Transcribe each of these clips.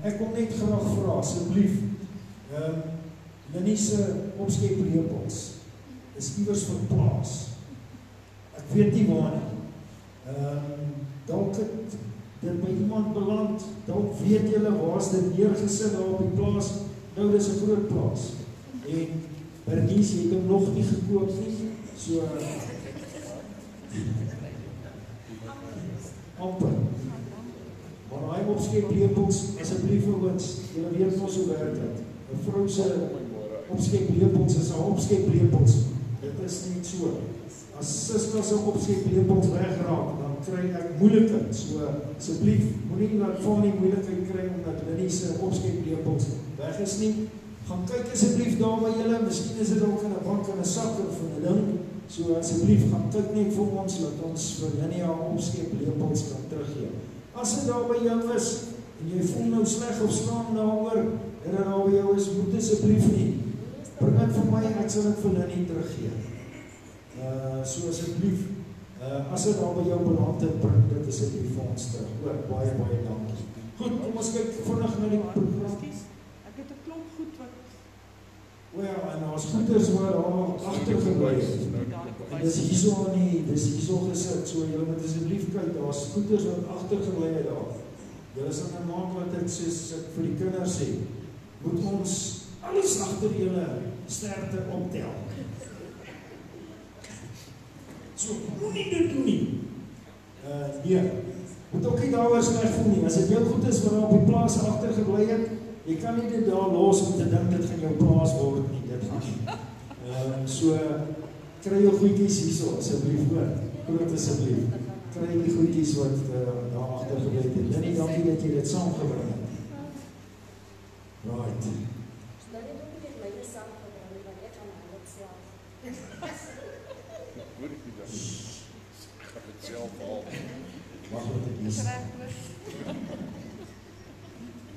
Ek wil net graag vra, asseblief, Linnie se opskeplepels is iewers verplaas. Ek weet nie waar nie. Dalk het dit by iemand beland, dalk weet julle waar is dit neergesit daar op die plaas, nou dis 'n groot plaas. En Bernice het hom nog nie gekoop nie, so amper. Maar hy opskeplepels, asseblief ouens, julle weet mos hoe werk dit. 'n Vrou se opskeplepels is 'n opskeplepels. Dit is nie so. As Siska se opskeplepels wegraak, dan kry ek moeilikheid. So asseblief, moenie laat Fanie moeilikheid kry omdat Linnie se opskeplepels weg is nie. Gaan kyk asseblief daar by julle, miskien is dit dalk in 'n bank en 'n sak of 'n ding. So asseblief gaan kyk net vir ons, laat ons vir Linnie haar opskeplepels kan teruggee. As dit daar by jou is en jy voel nou sleg of skaam daaroor, en dit daar by jou is, moet asseblief nie. Bring dit vir my, ek sal dit vir Linnie teruggee. So asseblief, as dit daar by jou beland het, bring dit asseblief vir ons terug. Baie dankie. Goed, kom ons kyk vinnig na die program. Ek het 'n klomp goed wat en daar's goeders waar daar agtergebly het. En dis hierso gesit, so julle moet asseblief kyk, daar's goeders wat agtergebly het daar. Julle sal nou maak wat ek soos ek vir die kinders sê, moet ons alles agter julle sterkte optel. So, moenie dit doen nie. Nee, moet ook nie daaroor sleg voel nie. As dit jou goed is wat daar op die plaas agtergebly het, jy kan nie dit daar los om te dink dit gaan jou plaas word nie, dit gaan nie. So, kry jou goedjies hierso, asseblief hoor. Groot asseblief. Kry die goedjies wat daar agtergebly het. Linnie, dankie dat jy dit saamgebring het. Right. Mag wat ek is.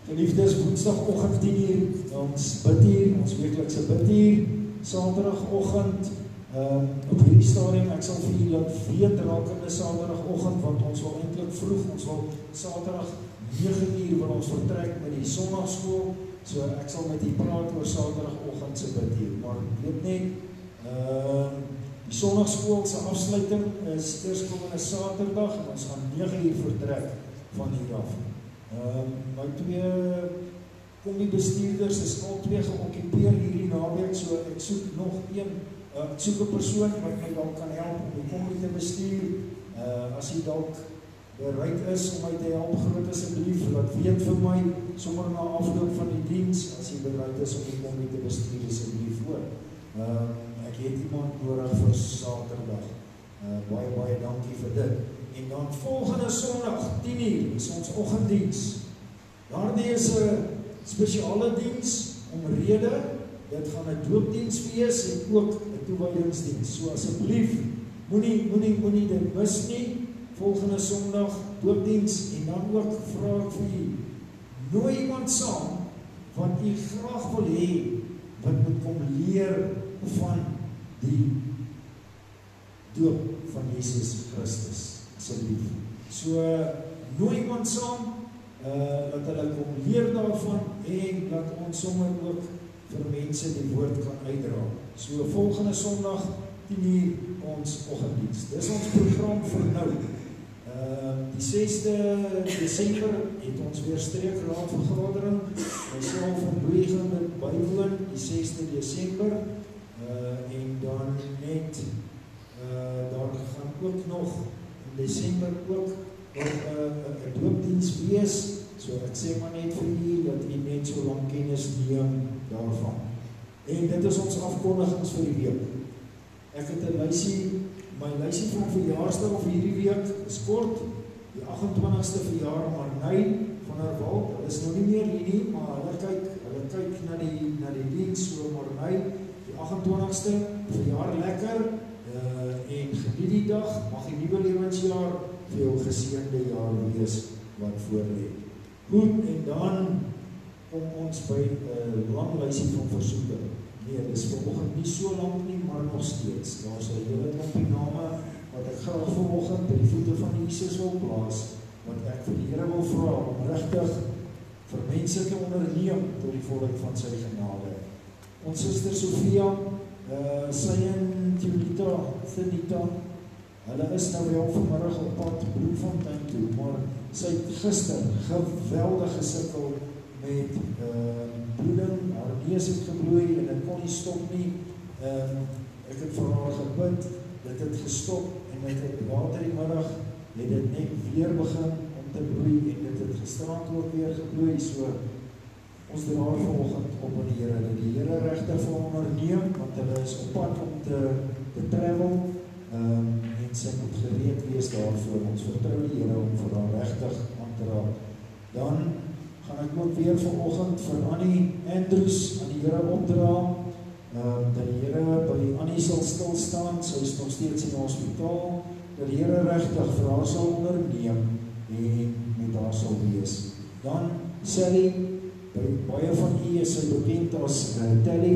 Geliefdes, woensdagoggend 10:00, ons bid hier, ons weeklikse bid hier, saterdagoggend, op hierdie stadium, ek sal vir julle laat weet rakende saterdagoggend, want ons wil eintlik vroeg, ons wil saterdag 9:00 wil ons vertrek met die sondagskool, so ek sal met julle praat oor saterdagoggend se bid hier, maar weet net, die sondagskool se afsluiting is eerskomende Saterdag en ons gaan 9:00 vertrek van hier af. My 2 kombi-bestuurders is al 2 geoccupeer hierdie naweek, so ek soek nog ek soek 'n persoon wat my dalk kan help om die kombi te bestuur. As jy dalk bereid is om my te help, groot asseblief, laat weet vir my, sommer na afloop van die diens, as jy bereid is om die kombi te bestuur, asseblief hoor. Ek het iemand nodig vir Saterdag. Baie dankie vir dit. En dan volgende Sondag, 10:00, is ons oggenddiens. Daardie is 'n spesiale diens omrede. Dit gaan 'n doopdiens wees en ook 'n toewydingsdiens. So asseblief, moenie dit mis nie. Volgende Sondag, doopdiens en dan ook vra ek vir u, nooi iemand saam wat u graag wil hê wat moet kom leer van die doop van Jesus Christus, asseblief. So, nooi iemand saam, dat hulle kom leer daarvan en dat ons sommer ook vir mense die woord kan uitdra. So, volgende Sondag, 10:00 ons oggenddiens. Dis ons program vir nou. Die 6de Desember het ons weer streekraadvergadering. Myself en Louis gaan dit bywoon, die 6de Desember. En dan net, daar gaan ook nog in Desember ook 'n doopdiens wees. So ek sê maar net vir u dat u net so lank kennis neem daarvan. En dit is ons afkondigings vir die week. Ek het 'n lysie, my lysie van verjaarsdag of hierdie week is kort, die 28ste verjaar Marnay van Herwald. Hulle is nou nie meer hier nie, maar hulle kyk na die diens, so Marnay, die 28ste verjaar lekker, en geniet die dag, mag die nuwe lewensjaar vir jou geseënde jaar wees wat voorlê. Goed, en dan kom ons by 'n lang lysie van versoeke. Nee, dis vanoggend nie so lank nie, maar nog steeds. Daar is 'n hele klompie name wat ek graag vanoggend by die voete van Jesus wil plaas, wat ek vir die Here wil vra om regtig vir mense mense te onderneem tot die volk van sy genade. Ons suster Sofia, sy en Thinita, hulle is nou wel vanmiddag op pad Bloemfontein toe, maar sy het gister geweldig gesukkel met bloeding, haar neus het gebloei en het kon nie stop nie. Ek het vir haar gebid, dit het gestop en dit het later die middag het dit net weer begin om te bloei en dit het gisterand ook weer gebloei, so ons dra haar vanoggend op aan die Here, dat die Here regtig vir hom onderneem, want hulle is op pad om te travel, en sy moet gereed wees daarvoor. Ons vertrou die Here om vir haar regtig aan te raak. Dan gaan ek ook weer vanoggend vir Annie Andrews aan die Here opdra, dat die Here by Annie sal stilstaan, sy is nog steeds in die hospitaal, dat die Here regtig vir haar sal onderneem en met haar sal wees. Dan Sally, baie van u is sy bekend as Telly,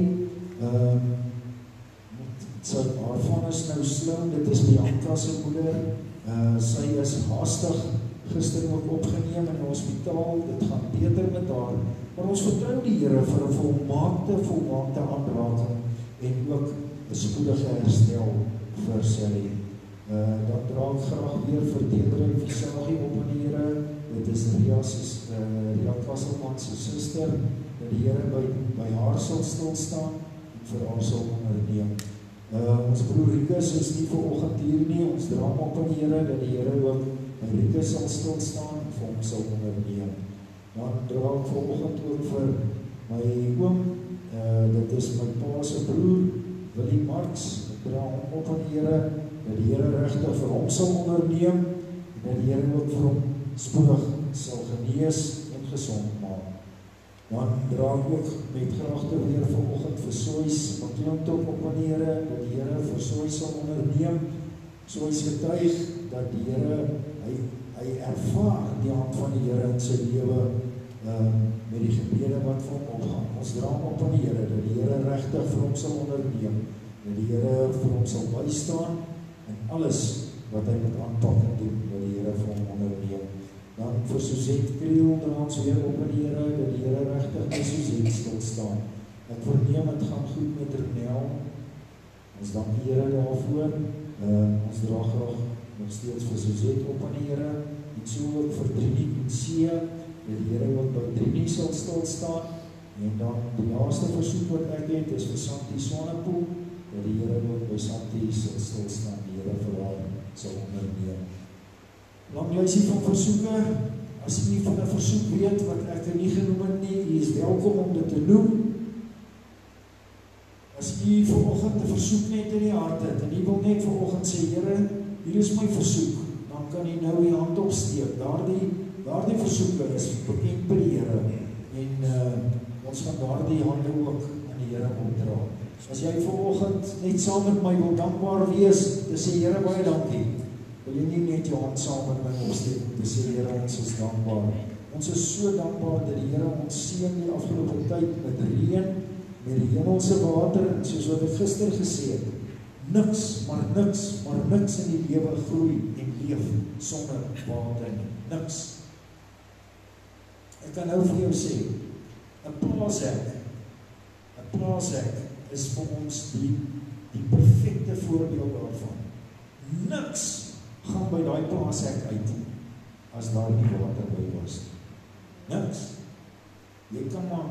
haar van is nou slim, dit is Bianca se moeder, sy is haastig gister ook opgeneem in die hospitaal, dit gaan beter met haar, maar ons vertrou die Here vir 'n volmaakte aanraking en ook 'n spoedige herstel vir Sally. Dan dra ek graag weer vir Deidre Visagie op aan die Here, dit is Ria Kasselman se suster, dat die Here by haar sal stilstaan en vir haar sal onderneem. Ons broer Rikus is nie vanoggend hier nie, ons dra hom op aan die Here, dat die Here ook by Rikus sal stilstaan en vir hom sal onderneem. Dan dra ek vanoggend ook vir my oom, dit is my pa se broer, Willie Marx, ek dra hom op aan die Here, dat die Here regtig vir hom sal onderneem, en dat die Here ook vir hom spoedig sal genees en gesond maak. Dan dra ek ook met graagte weer vanoggend vir Soys McClintock op aan die Here, dat die Here vir Soys sal onderneem. Soys getuig dat die Here, hy ervaar die hand van die Here in sy lewe met die gebede wat vir hom opgaan. Ons dra hom op aan die Here, dat die Here regtig vir hom sal onderneem, dat die Here vir hom sal bystaan en alles wat hy met aanpak en doen, dat die Here vir hom onderneem. Dan vir Suzette Kriel, dan ons weer op aan die Here, dat die Here regtig by Suzette stil staan. Ek verneem, het gaan goed met Renel. Ons dank die Here daarvoor. Ons dra graag nog steeds vir Suzette op aan die Here, en so ook vir Trini en Sia, dat die Here ook by Trini sal stil staan. En dan die laaste versoek wat ek het, is vir Santi Swanepoel, dat die Here ook by Santi sal stil staan, die Here vir haar sal onderneem. Lang lysie van versoeke, as u nie van 'n versoek weet wat ek nie genoem het nie, u is welkom om dit te noem. As u vanoggend 'n versoek net in die hart het, en u wil net vanoggend sê, Here, hier is my versoek, dan kan u nou die hand opsteek. Daardie versoeke is bekend by die Here, en ons gaan daardie hande ook aan die Here opdra. As jy vanoggend net saam met my wil dankbaar wees, te sê, Here, baie dankie, wil jy nie net jou hand saam met my opsteek, te sê, Here, ons is dankbaar. Ons is so dankbaar dat die Here ons seën die afgelope tyd met reën, met die hemelse water, en soos wat ek gister gesê het, niks in die lewe groei en leef sonder water nie. Niks. Ek kan nou vir jou sê, 'n plaashek is vir ons die perfekte voorbeeld daarvan. Niks gaan by daai plaashek uit, as daar nie water by was. Niks. Jy kan maar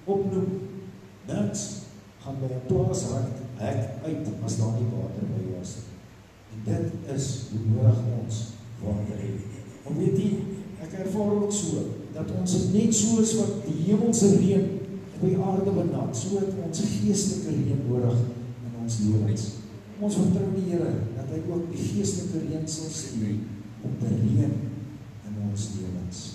opnoem, niks gaan by 'n plaashek uit, as daar nie water by was. En dit is hoe nodig ons water het. Want weet jy, ek ervaar ook so, dat ons net soos wat die hemelse reën op die aarde benat, so het ons geestelike reën nodig in ons lewens. Ons vertrou die Here, dat hy ook die geestelike reën sal stuur, om te reën in ons lewens.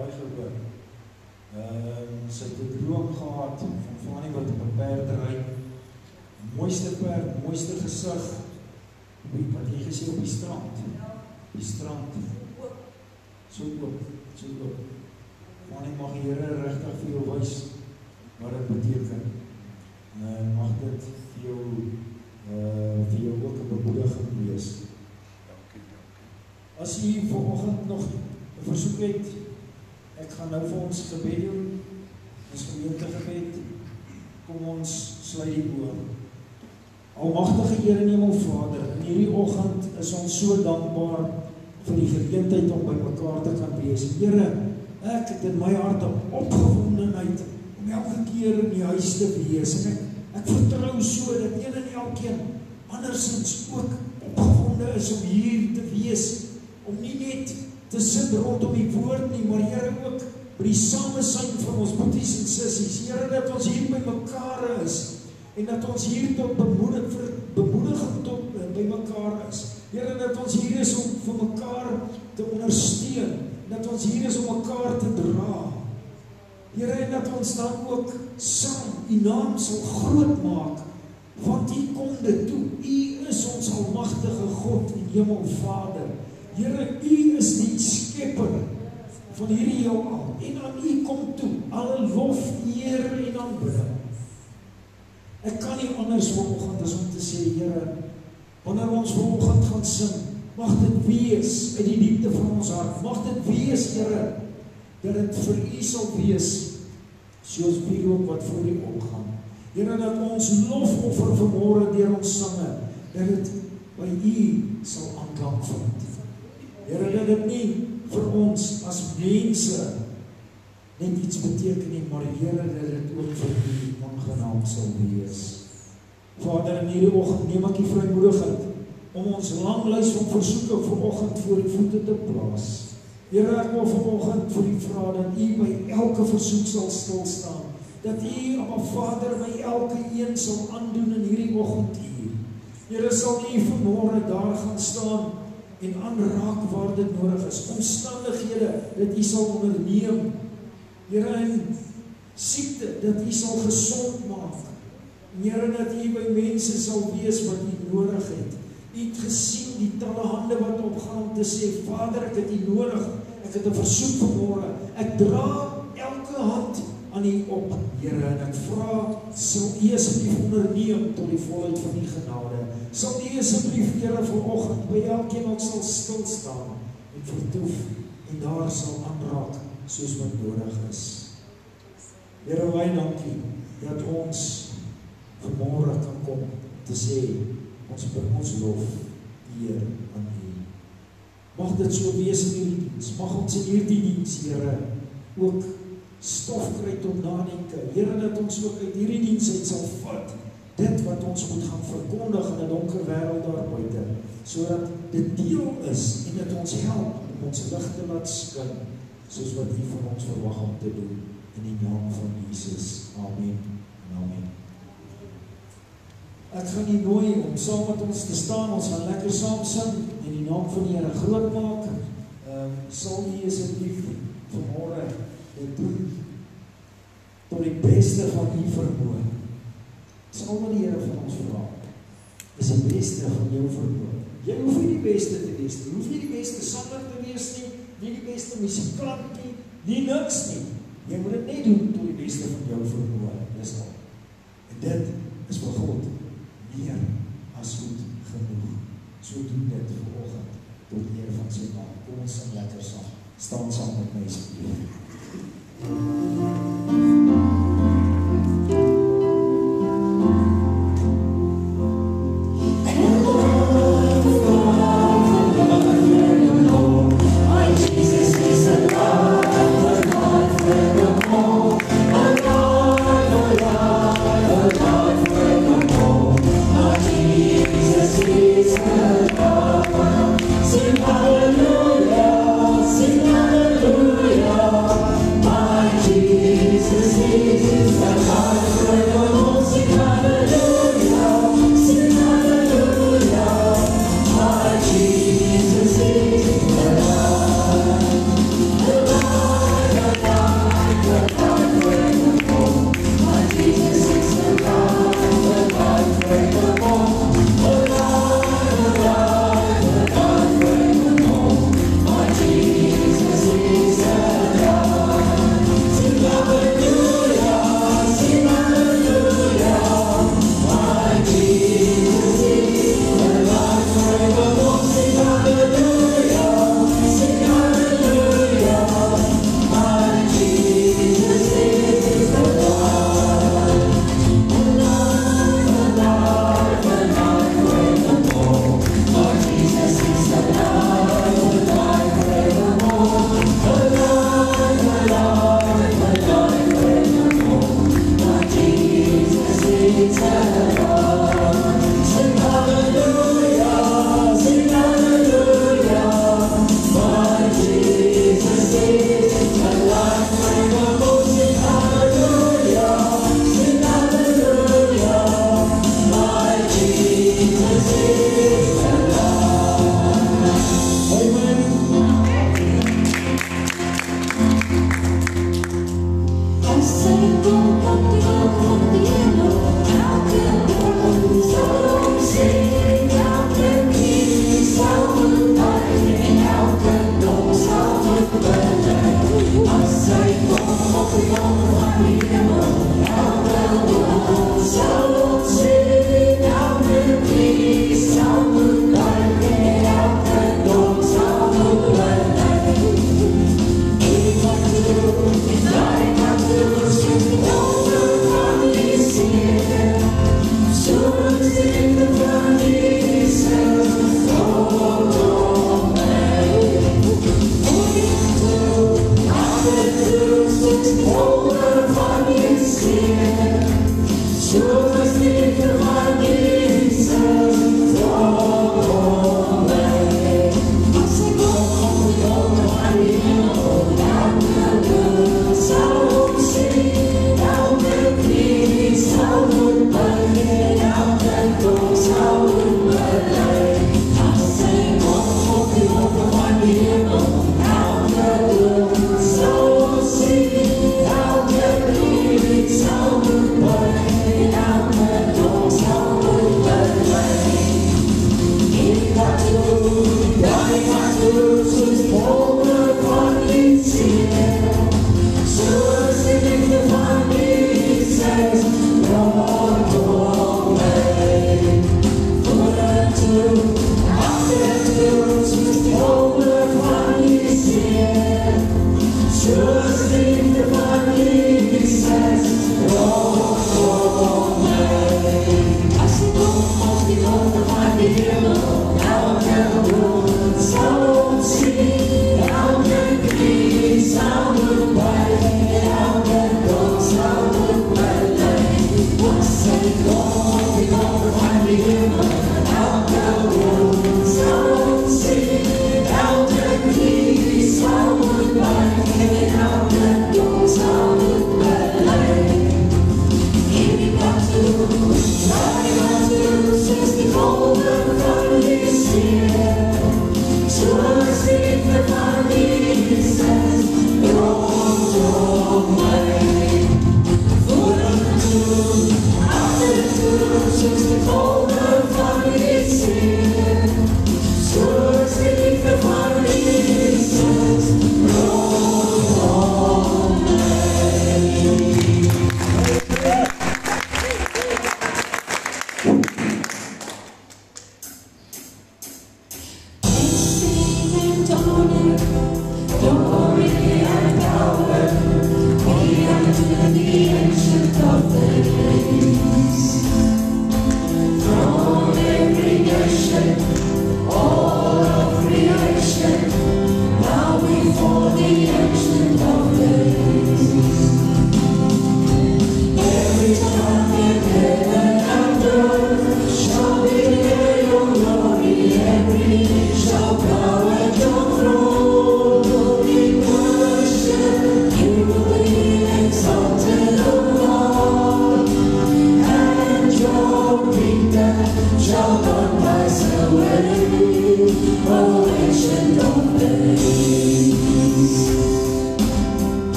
daai gehoor. Sy het 'n droom gehad van Fanny wat op 'n perd ry. Mooiste perd, mooiste gesig. Wat jy gesê op die strand. Die strand. So oop. Fanny, mag die Here regtig vir jou wys wat dit beteken. Mag dit vir jou ook 'n bemoediging wees. As jy vanoggend nog 'n versoek het, ek gaan nou vir ons gebed doen, ons gemeentegebed, kom ons sluit die oë. Almagtige Here en Hemelvader, in hierdie oggend is ons so dankbaar vir die geleentheid om by mekaar te kan wees. Here, ek het in my hart 'n opgewondenheid om elke keer in die huis te wees. En ek vertrou so dat een en elkeen andersins ook opgewonde is om hier te wees, om nie net te sit rondom die woord nie, maar Here ook by die samesyn van ons boeties en sissies. Here, dat ons hier by mekaar is, en dat ons hier tot bemoediging tot by mekaar is. Here, dat ons hier is om vir mekaar te ondersteun, dat ons hier is om mekaar te dra. Here, en dat ons dan ook saam U naam sal groot maak, want U kom dit toe. U is ons almagtige God en Hemelvader. Here, U is die skepper van hierdie heelal, en aan U kom toe alle lof, eer en aanbidding. Ek kan nie anders vanoggend as om te sê, Here, wanneer ons vanoggend gaan sing, mag dit wees uit die diepte van ons hart, mag dit wees, Here, dat dit vir U sal wees, soos vuurrook wat voor U opgaan. Here, dat ons lofoffer vanmôre deur ons sange, dat dit by U sal aanklank vind. Here, dat dit nie vir ons as mense net iets beteken nie, maar Here, dat dit ook vir U aangenaam sal wees. Vader, in hierdie oggend neem ek die vrymoedigheid om ons lang lys van versoeke vanoggend voor U voete te plaas. Here, ek wil vanoggend vir U vra dat U by elke versoek sal stil staan, dat U, Aba Vader, by elke een sal aandoen in hierdie oggenduur. Here, sal U vanmôre daar gaan staan en aanraak waar dit nodig is, omstandighede dat U sal onderneem, Here, en siekte, dat U sal gesond maak. Here, dat U by mense sal wees wat U nodig het. U het gesien die talle hande wat opgaan om te sê, Vader, ek het U nodig, ek het 'n versoek vanmôre, ek dra elke hand aan U op, Here, en ek vra, sal U asseblief onderneem tot die volheid van U genade. Sal U asseblief, Here, vanoggend by elkeen wat sal stil staan en vertoef en daar sal aanraak soos wat nodig is. Here, baie dankie dat ons vanmôre kan kom te sê, ons bring ons lof, eer aan U. Mag dit so wees in hierdie diens. Mag ons in hierdie diens, Here, ook stof kry tot nadenke. Here, dat ons ook uit hierdie diens uit sal vat dit wat ons moet gaan verkondig in 'n donker wêreld daar buite, sodat dit deel is en dit ons help om ons lig te laat skyn, soos wat U van ons verwag om te doen, in die naam van Jesus. Amen en amen. Ek gaan U nooi om saam met ons te staan, ons gaan lekker saam sing en die naam van die Here groot maak. Sal U asseblief vanmôre dit doen tot die beste van U vermoë. Dis al wat die Here van ons vra. Dis die beste van jou vermoë. Jy hoef nie die beste te wees nie, hoef nie die beste sanger te wees nie, nie die beste musikant nie, nie niks nie. Jy moet dit net doen tot die beste van jou vermoë. Dis al. En dit is vir God meer as goed genoeg. So doen dit vanoggend tot die eer van sy naam. Kom ons sing lekker saam. Staan saam met my asseblief. Sing hallelujah, Got to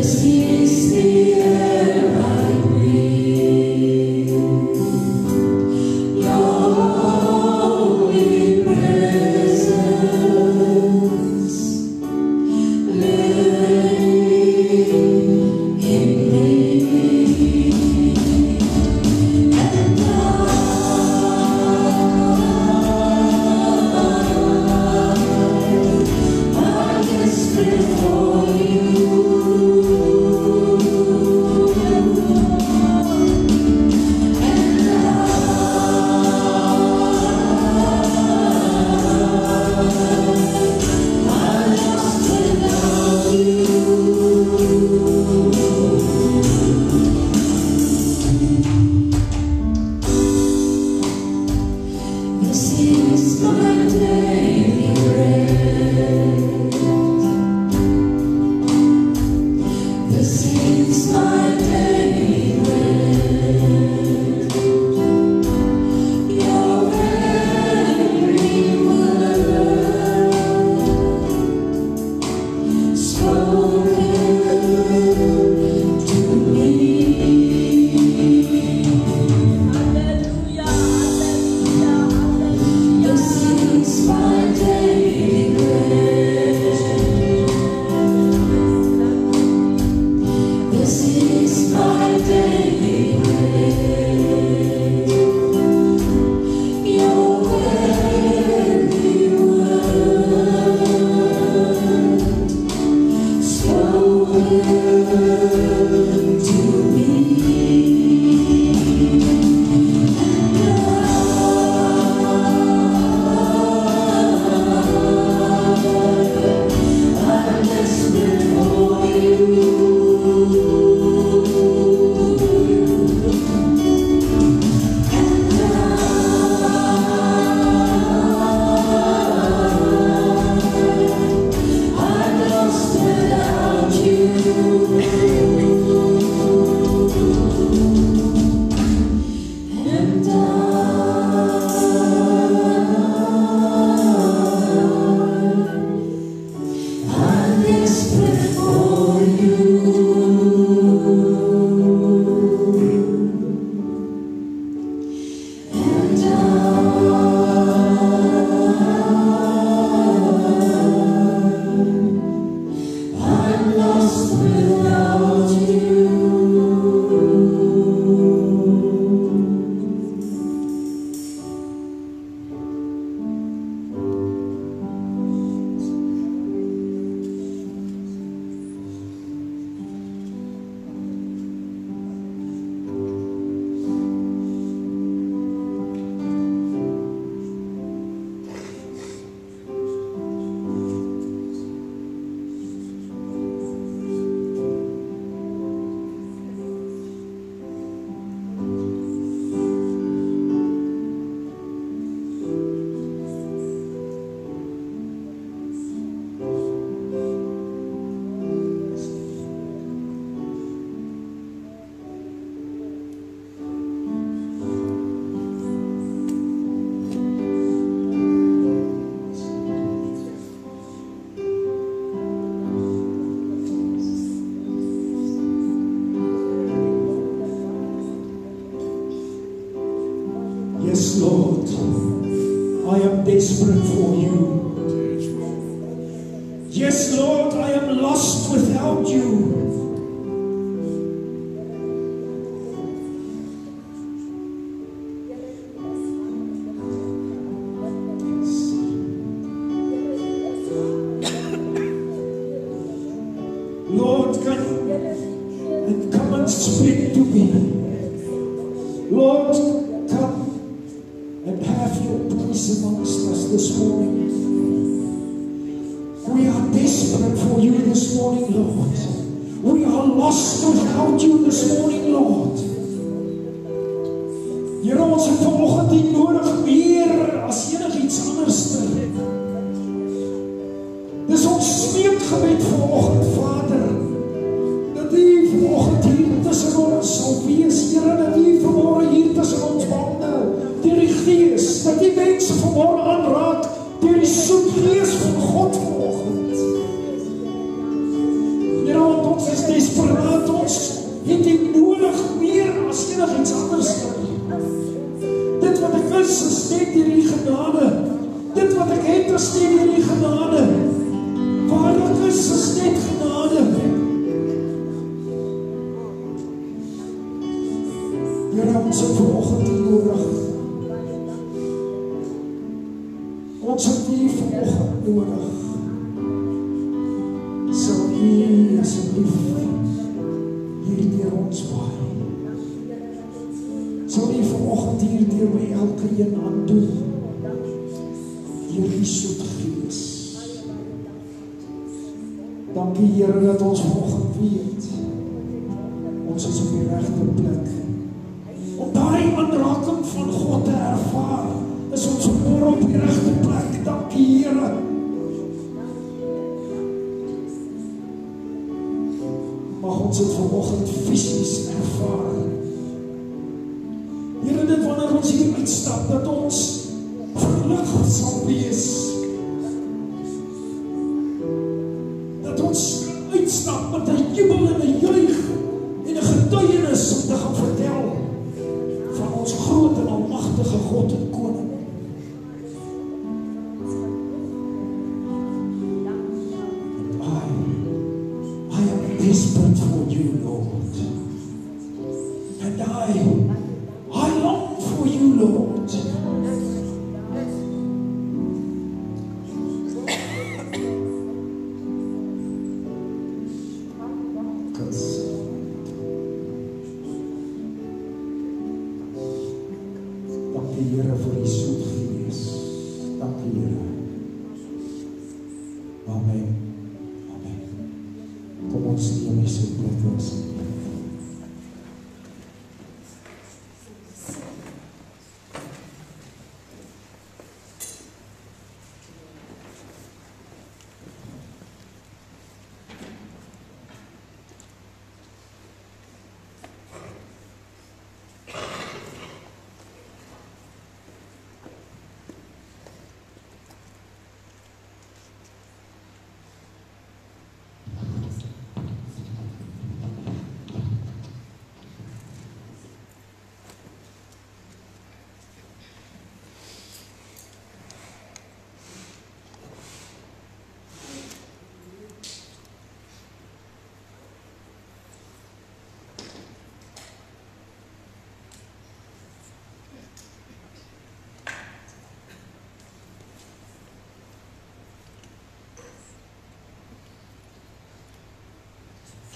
This is desperate for you. Yes, Lord, I am lost without you. Lord, come and speak to me. Lord, come and have your place amongst us this morning. We are desperate for you this morning, Lord. We are lost without you this morning, Lord. Here, ons het vanoggend nie nodig meer as enigiets anders. Dis ons smeekgebed vanoggend, Vader, dat U vanoggend hier tussen ons sal wees, Here, dat U vanmorgen hier tussen ons wandel, deur die Gees, dat die mense vanmorgen aanraak, deur die soet Gees van God vanoggend. Here, want ons is desperaat, ons het U nodig meer as enigiets anders. Dit wat ek is net deur die genade. Dit wat ek het is net deur die genade. Waar ek is net genade. Here, ons het vanoggend nodig. Ons het U vanoggend nodig. Sal U asseblief hier deur ons waai. Sal U vanoggend hier deur my elke een aandoen. Hier die soet Gees. Dankie, Here, dat ons vanoggend weet. Ons is op die regte plek. Om daai aanraking van God te ervaar, is ons vanmorgen op die regte plek. Dankie, Here. Mag ons het vanoggend fisies ervaar. Here, dit wanneer ons hier uitstap, dat ons verlig sal wees. Dat ons uitstap met 'n jubel en 'n juig en 'n getuienis om te gaan vertel van ons groot en almagtige God en Koning. I am desperate for you, Lord. And I long for you, Lord. Dankie, Here, vir die soet Gees. Dankie, Here. Amen. Amen. Kom ons neem die soet plek ons.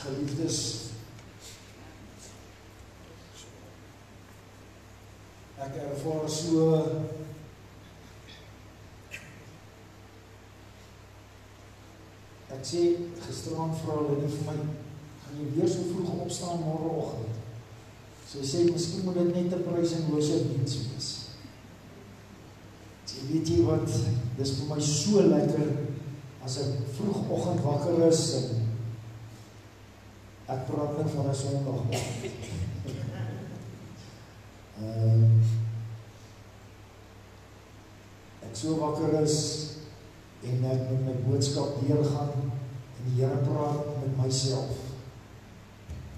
Geliefdes, ek ervaar so ek sê gisterand vra hulle vir my, gaan jy weer so vroeg opstaan môreoggend? So sê, miskien moet dit net 'n prys en worship diens wees. Jy weet jy wat, dis vir my so lekker as ek vroegoggend wakker is en ek praat net van 'n Sondag. Ek so wakker is en ek met my boodskap deurgaan en die Here praat met myself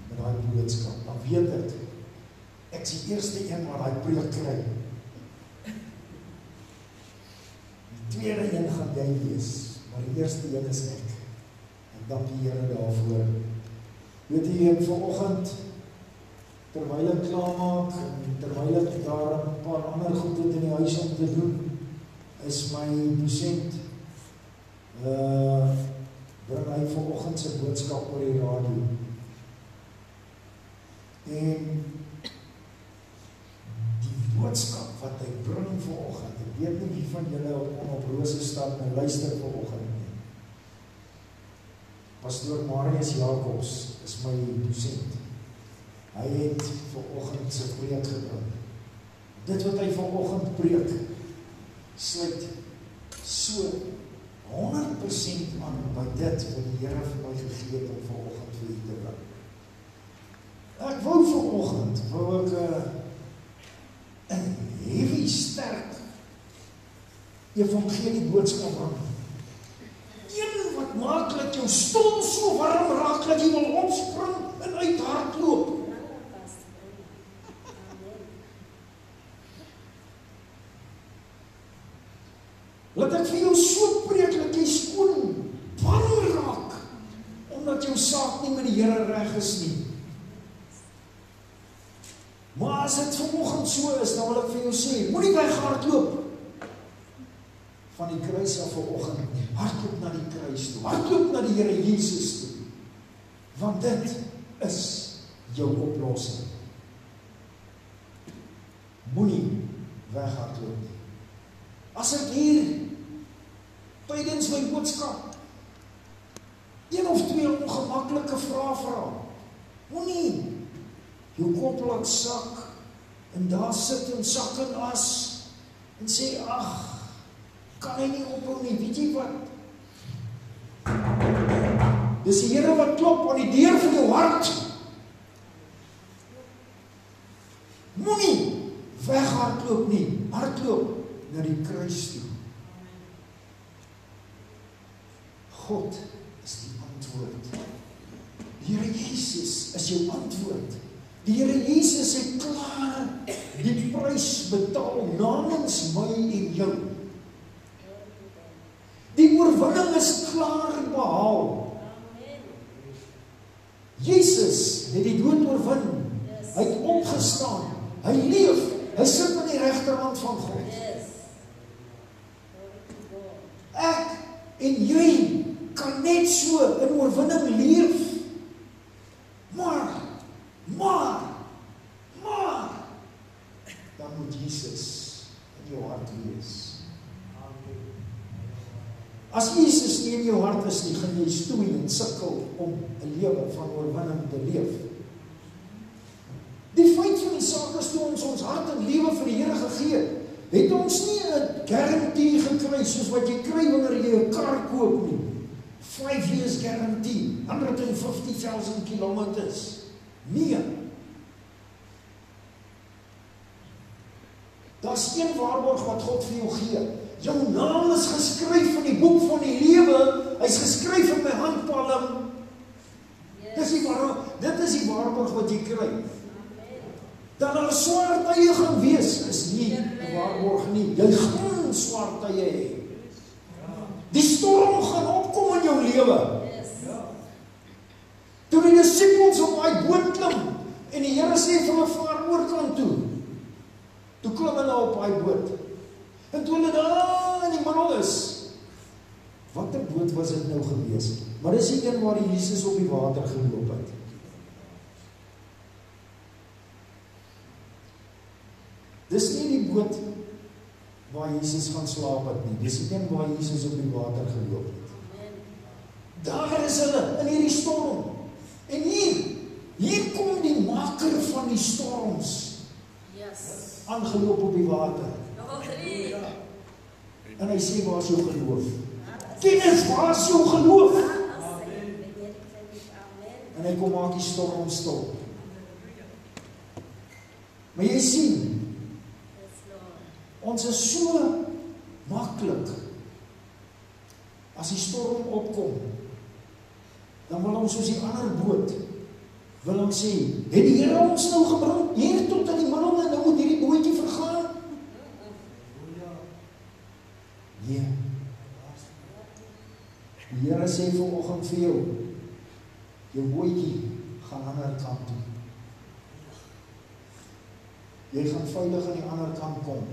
met daai boodskap. Dan weet ek is die eerste een wat daai preek kry. tweede een gaan jy wees, maar die eerste een is ek. En dank die Here daarvoor. Weet jy, vanoggend, terwyl ek klaarmaak, en terwyl ek daar 'n paar ander goed het in die huis om te doen, is my dosent, bring hy vanoggend sy boodskap oor die radio. En die boodskap wat hy bring vanoggend, ek weet nie wie van julle op Rosestad nou luister vanoggend nie. Pastoor Marius Jacobs is my dosent. Hy het vanoggend sy preek gebring. Dit wat hy vanoggend preek, sluit so 100% aan by dit wat die Here vir my gegee het om vanoggend vir u te bring. Ek wou vanoggend, wou ek 'n heavy, sterk evangelie boodskap bring. Een wat maak dat jou stoel so warm raak, dat jy wil opspring en uithardloop. Laat ek vir jou so preek, dat jy skoon warm raak, omdat jou saak nie met die Here reg is nie. Maar as dit vanoggend so is, dan wil ek vir jou sê, moenie weghardloop van die kruis af vanoggend nie. Hardloop na die kruis toe. Hardloop na die Here Jesus toe. Want dit is jou oplossing. Moenie weghardloop nie. As ek hier tydens my boodskap 1 of 2 ongemaklike vrae vra, moenie jou kop laat sak en daar sit en sak en as en sê, ag, kan hy nie ophou nie, weet jy wat? Dis die Here wat klop aan die deur van jou hart. Moenie weghardloop nie, hardloop na die kruis toe. God is die antwoord. Die Here Jesus is jou antwoord. Die Here Jesus het klaar die prys betaal namens my en jou. Die oorwinning is klaar behaal. Jesus het die dood oorwin. Hy het opgestaan. Hy leef. Hy sit aan die regterhand van God. Ek en jy kan net so in oorwinning leef. Maar dan moet Jesus in jou hart wees. As Jesus nie in jou hart is nie, gaan jy stoei en sukkel om 'n lewe van oorwinning te leef. Die feit van die saak is, toe ons hart en lewe vir die Here gegee, het ons nie 'n garantie gekry soos wat jy kry wanneer jy 'n kar koop nie. 5 years guarantee, 150,000 kilometers. Nee. Daar's een waarborg wat God vir jou gee. Jou naam is geskryf in die boek van die lewe. Hy's geskryf in my handpalm. Dit is die waarborg wat jy kry. Dat daar swaar tye gaan wees, is nie 'n waarborg nie. Jy gaan swaar tye hê. Die storm gaan opkom in jou lewe. Toe die disippels op daai boot klim en die Here sê vir hulle vaar oorkant toe. Toe klim hulle op daai boot. En toe hulle daar in die middel is, wat 'n boot was dit nou gewees? Maar dis die een waar die Jesus op die water geloop het. Dis nie die boot waar Jesus gaan slaap het nie. Dis die een waar Jesus op die water geloop het. Daar is hulle in hierdie storm. En hier kom die maker van die storms. Aangeloop op die water. En hy sê, waar is jou geloof? Kinders, waar is jou geloof? En hy kom maak die storm stil. Maar jy sien, ons is so maklik. As die storm opkom, dan wil ons soos die ander boot, wil ons sê, het die Here ons nou gebring hier tot in die middel en nou moet hierdie bootjie vergaan? Nee. Die Here sê vanoggend vir jou bootjie gaan aan die ander kant toe. Jy gaan veilig aan die ander kant kom.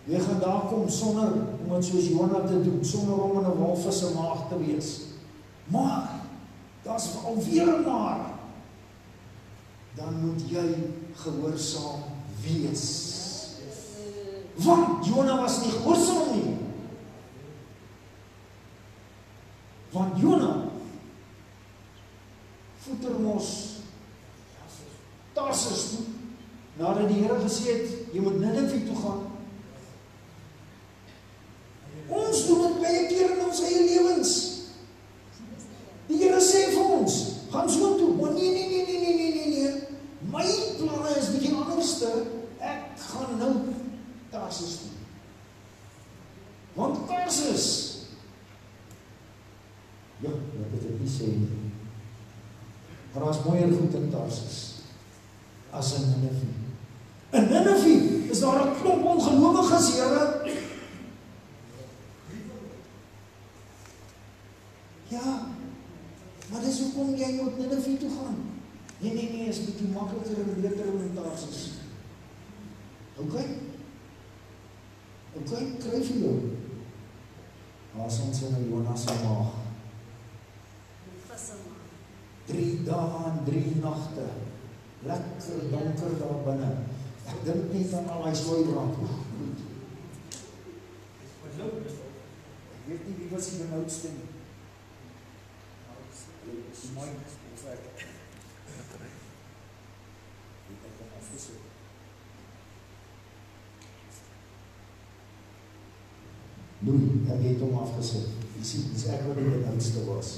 Jy gaan daar kom sonder om het soos Jona te doen, sonder om in 'n walvis se maag te wees. Maar, daar's alweer 'n maar. Dan moet jy gehoorsaam wees. Want Jona was nie gehoorsaam nie. Want Jona voeter mos Tarsus toe, nadat die Here gesê het, jy moet Ninive toe gaan. Ons doen dit baie keer in ons eie lewens. Die Here sê vir ons, gaan so toe, maar nee. My planne is bietjie anderste, ek gaan nou Tarsus toe. Want Tarsus, ja, wat het ek nie sê nie. Maar daar is mooier goed in Tarsus, as in Ninive. In Ninive is daar 'n klomp ongelowiges, Here. Ja, maar dis hoekom jy moet Ninive toe gaan. Nee, is bietjie makliker en beter in Tarsus. Okay, kry vir jou. As ons in 'n Jona se maag. 3 dae en 3 nagte. Lekker donker daar binne. Ek dink nie van al die swaaibrak. Ek weet nie wie was die benoudste nie. Die mic of ek. Louis, ek het hom afgesit. Jy sien, dis ek wat die benoudste was.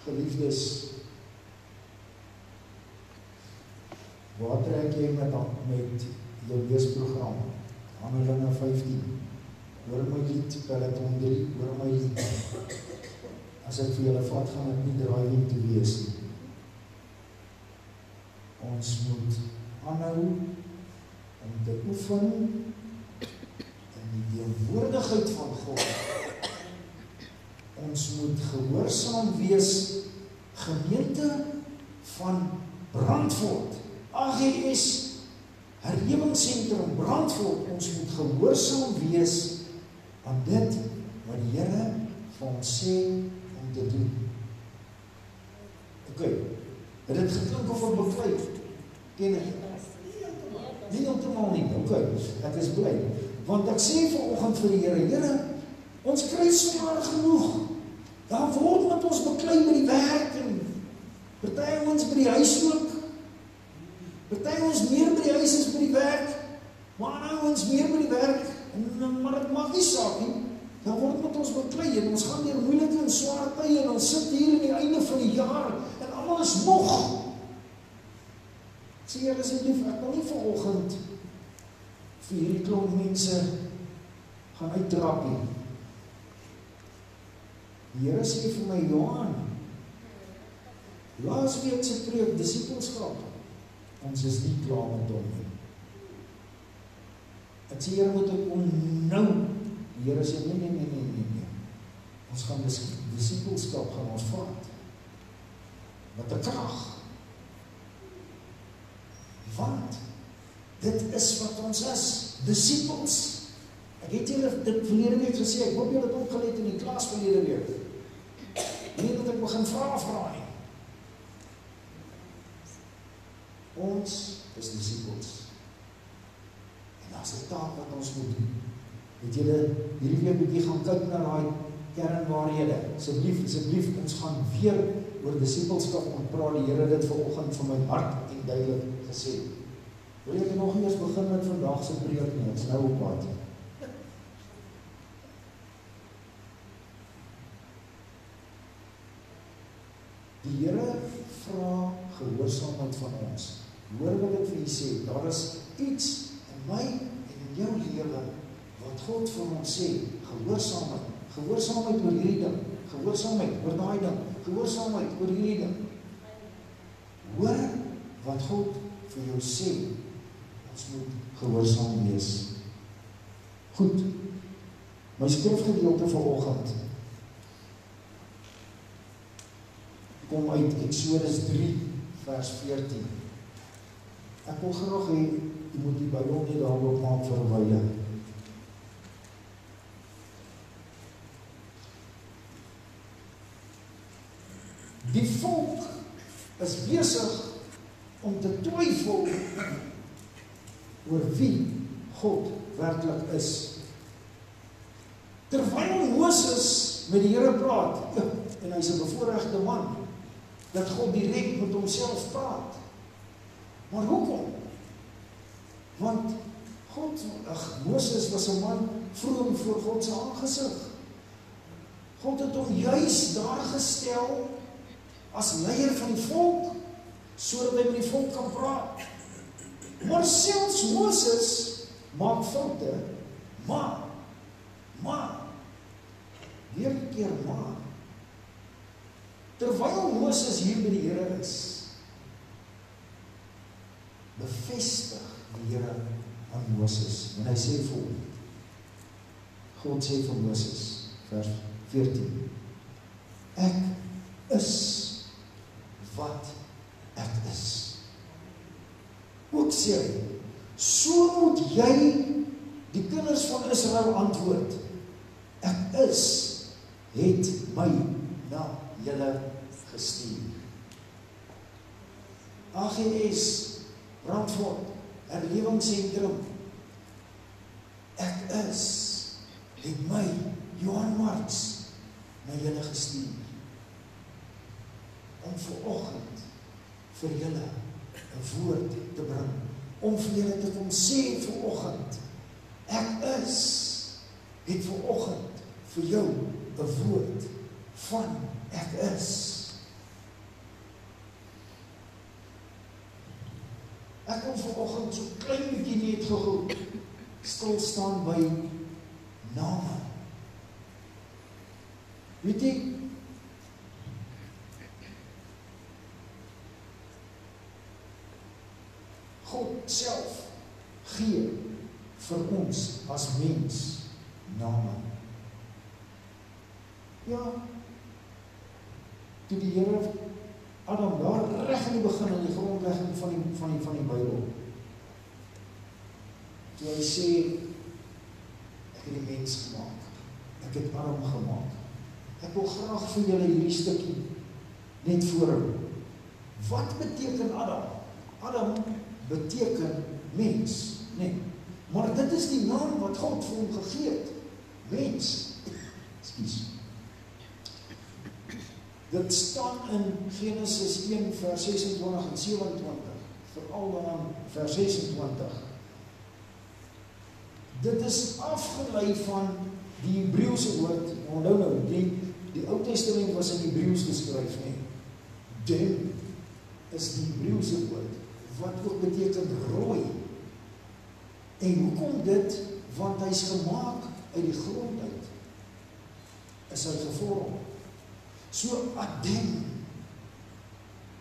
Geliefdes, waar trek jy met jou leesprogram? Handelinge 15. Hoor my lied, Peloton 3, hoor my lied. As ek vir julle vat, gaan ek nie driving te wees nie. Ons moet aanhou om te oefen in die teenwoordigheid van God. Ons moet gehoorsaam wees, gemeente van Brandfort, AGS, herlewingsentrum Brandfort. Ons moet gehoorsaam wees aan dit wat die Here vir ons sê om te doen. Okay, het dit geklink of ek beklei? Ken ek? Nie heeltemal nie, okay, ek is bly. Want ek sê vanoggend vir die Here, ons kry swaar genoeg. Daar word met ons beklei by die werk en party ons by die huis ook. Party ons meer by die huis as by die werk. Maar nou ons meer by die werk, maar dit maak nie saak nie. Daar word met ons beklei en ons gaan deur moeilike en sware tye en ons sit hier in die einde van die jaar en almal is nog. Sê Here, asseblief, ek wil nie vanoggend vir hierdie klomp mense gaan uittrap nie. Die Here sê vir my, Johan, laasweek se preek, disipelskap, ons is nie klaar met hom nie. Ek sê, Here, moet ek nou, die Here sê, nee. Ons gaan disipelskap gaan ons vat. Met 'n krag. Want, dit is wat ons is, disipels. Ek het julle dit verlede week gesê, ek hoop julle het opgelet in die klas verlede week. Nie dat ek begin vra nie. Ons is disipels. En daar is 'n taak wat ons moet doen. Het julle hierdie week bietjie gaan kyk na daai kernwaarhede. Asseblief, ons gaan weer oor disipelskap ontpraat. Die Here dit vanoggend van my hart en duidelik gesê. Wil ek nog eers begin met vandag se preek nie, ons nou op pad. Die Here vra gehoorsaamheid van ons. Hoor wat ek vir u sê, daar is iets in my en in jou lewe wat God vir ons sê, gehoorsaamheid oor hierdie ding, gehoorsaamheid oor daai ding, gehoorsaamheid oor hierdie ding. Hoor wat God vir jou sê, ons moet gehoorsaam wees. Goed, my skrifgedeelte vanoggend kom uit Exodus 3 vers 14. Ek wil graag hê, jy moet die Bybel nie daar oopmaak vir 'n wyle. Die volk is besig om te twyfel oor wie God werklik is. Terwyl Moses met die Here praat, en hy's 'n bevoorregte man, dat God direk met homself praat. Maar hoekom? Want Moses was 'n man vroom voor God se aangesig. God het hom juis daar gestel as leier van die volk, sodat hy met die volk kan praat. Maar selfs Moses maak foute, maar, weer 'n keer maar. Terwyl Moses hier by die Here is, bevestig die Here aan Moses, en hy sê vir hom, God sê vir Moses, vers 14, ek is wat ek is. Ook sê hy, so moet jy die kinders van Israel antwoord, ek is, het my na julle gestuur. AGS, Brandfort, Herlewingsentrum, ek is, het my, Johan Marx, na julle gestuur. Om vanoggend vir julle 'n woord te bring, om vir julle te kom sê vanoggend, ek is, het vanoggend vir jou 'n woord van ek is. Ek wil vanoggend so klein bietjie net gou stil staan by name. Weet jy, God self gee vir ons as mens name. Ja, toe die Here Adam daar reg in die begin in die grondlegging van die Bybel, toe hy sê, ek het die mens gemaak, ek het Adam gemaak. Ek wil graag vir julle hierdie stukkie net voorhou. Wat beteken Adam? Adam beteken mens, nee. Maar dit is die naam wat God vir hom gegee het. Mens. Ekskuus. Dit staan in Genesis 1 vers 26 en 27, veral dan vers 26. Dit is afgelei van die Hebreëse woord, onthou nou, die Ou Testament was in Hebreëus geskryf, nee. Dem is die Hebreëse woord, wat ook beteken rooi. En hoekom dit? Want hy is gemaak uit die grond uit. Is hy gevorm. So Adam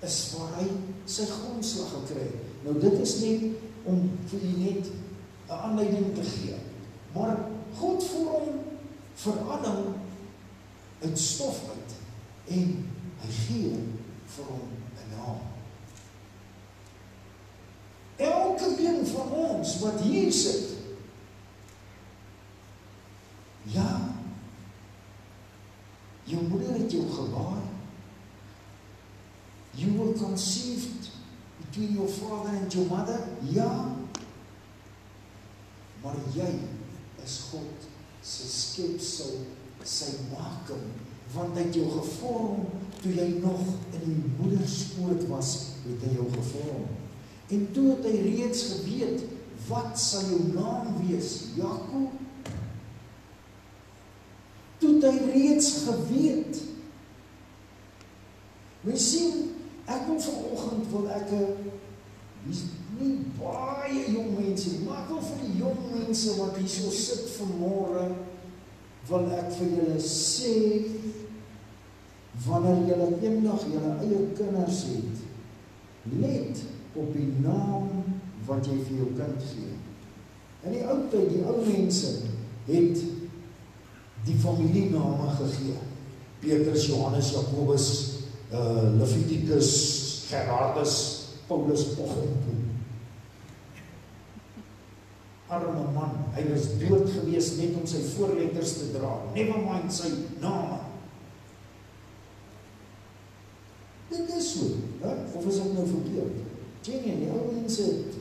is waar hy sy grondslag gekry. Nou dit is net om vir u net 'n aanleiding te gee. Maar God vorm vir Adam uit stof uit en hy gee vir hom 'n naam. Elke een van ons wat hier sit, ja, jou moeder het jou gebaar, you were conceived between your father and your mother, ja, maar jy is God se skepsel, sy making, want hy het jou gevorm, toe jy nog in die moederskoot was, het hy jou gevorm. En toe het hy reeds geweet, wat sal jou naam wees? Jakob. Toe het hy reeds geweet. Mens sien, ek wil vanoggend wil ek nie baie jong mense, maar ek wil vir die jong mense wat hier so sit vanmôre, wil ek vir julle sê, wanneer julle eendag julle eie kinders het, let op die naam wat jy vir jou kind gee. In die ou tyd, die ou mense, het die familiename gegee. Petrus, Johannes, Jakobus, Leviticus, Gerardus, Paulus, Poggenpoel. Arme man, hy was dood gewees net om sy voorletters te dra, never mind sy name. Dit is so, of is dit nou verkeerd? Jenny, die ou mense het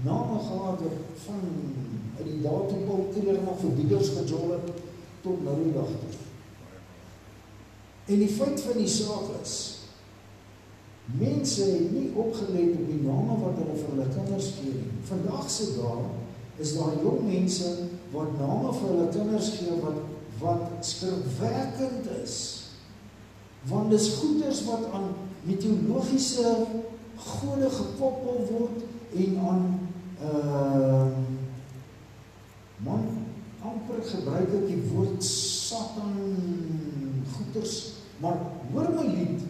name gehad van uit die dae toe Paul Kreer nog vir bieders gejol het, tot nou die dag toe. En die feit van die saak is, mense het nie opgelet op die name wat hulle vir hulle kinders gee nie. Vandag se dae is daar jong mense wat name vir hulle kinders gee wat skrikwekkend is. Want dis goeders wat aan mitologiese gode gekoppel word en aan man, amper gebruik ek die woord Satan goeders, maar hoor my lied,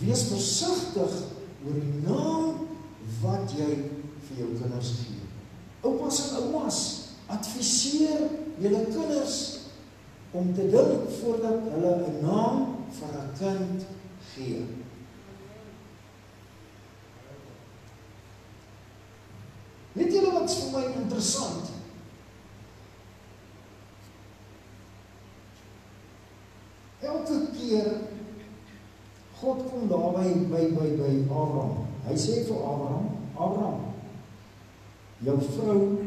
wees versigtig oor die naam wat jy vir jou kinders gee. Oupas en oumas, adviseer julle kinders om te dink voordat hulle 'n naam vir 'n kind gee. Weet julle wat is vir my interessant? Elke keer God kom daar by Abraham. Hy sê vir Abraham, jou vrou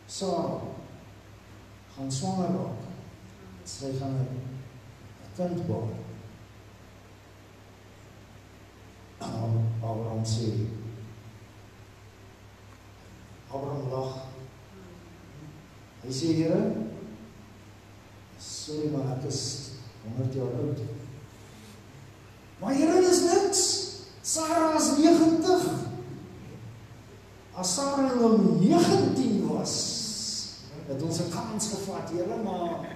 Sarah gaan swanger raak. Sy gaan 'n kind baar. Abraham sê, Abraham lag. Hy sê, Here, sorry maar ek is 100 jaar oud. Maar Here, dis niks. Sarah is 90. As Sarah nou 19 was, het ons 'n kans gevat, Here, maar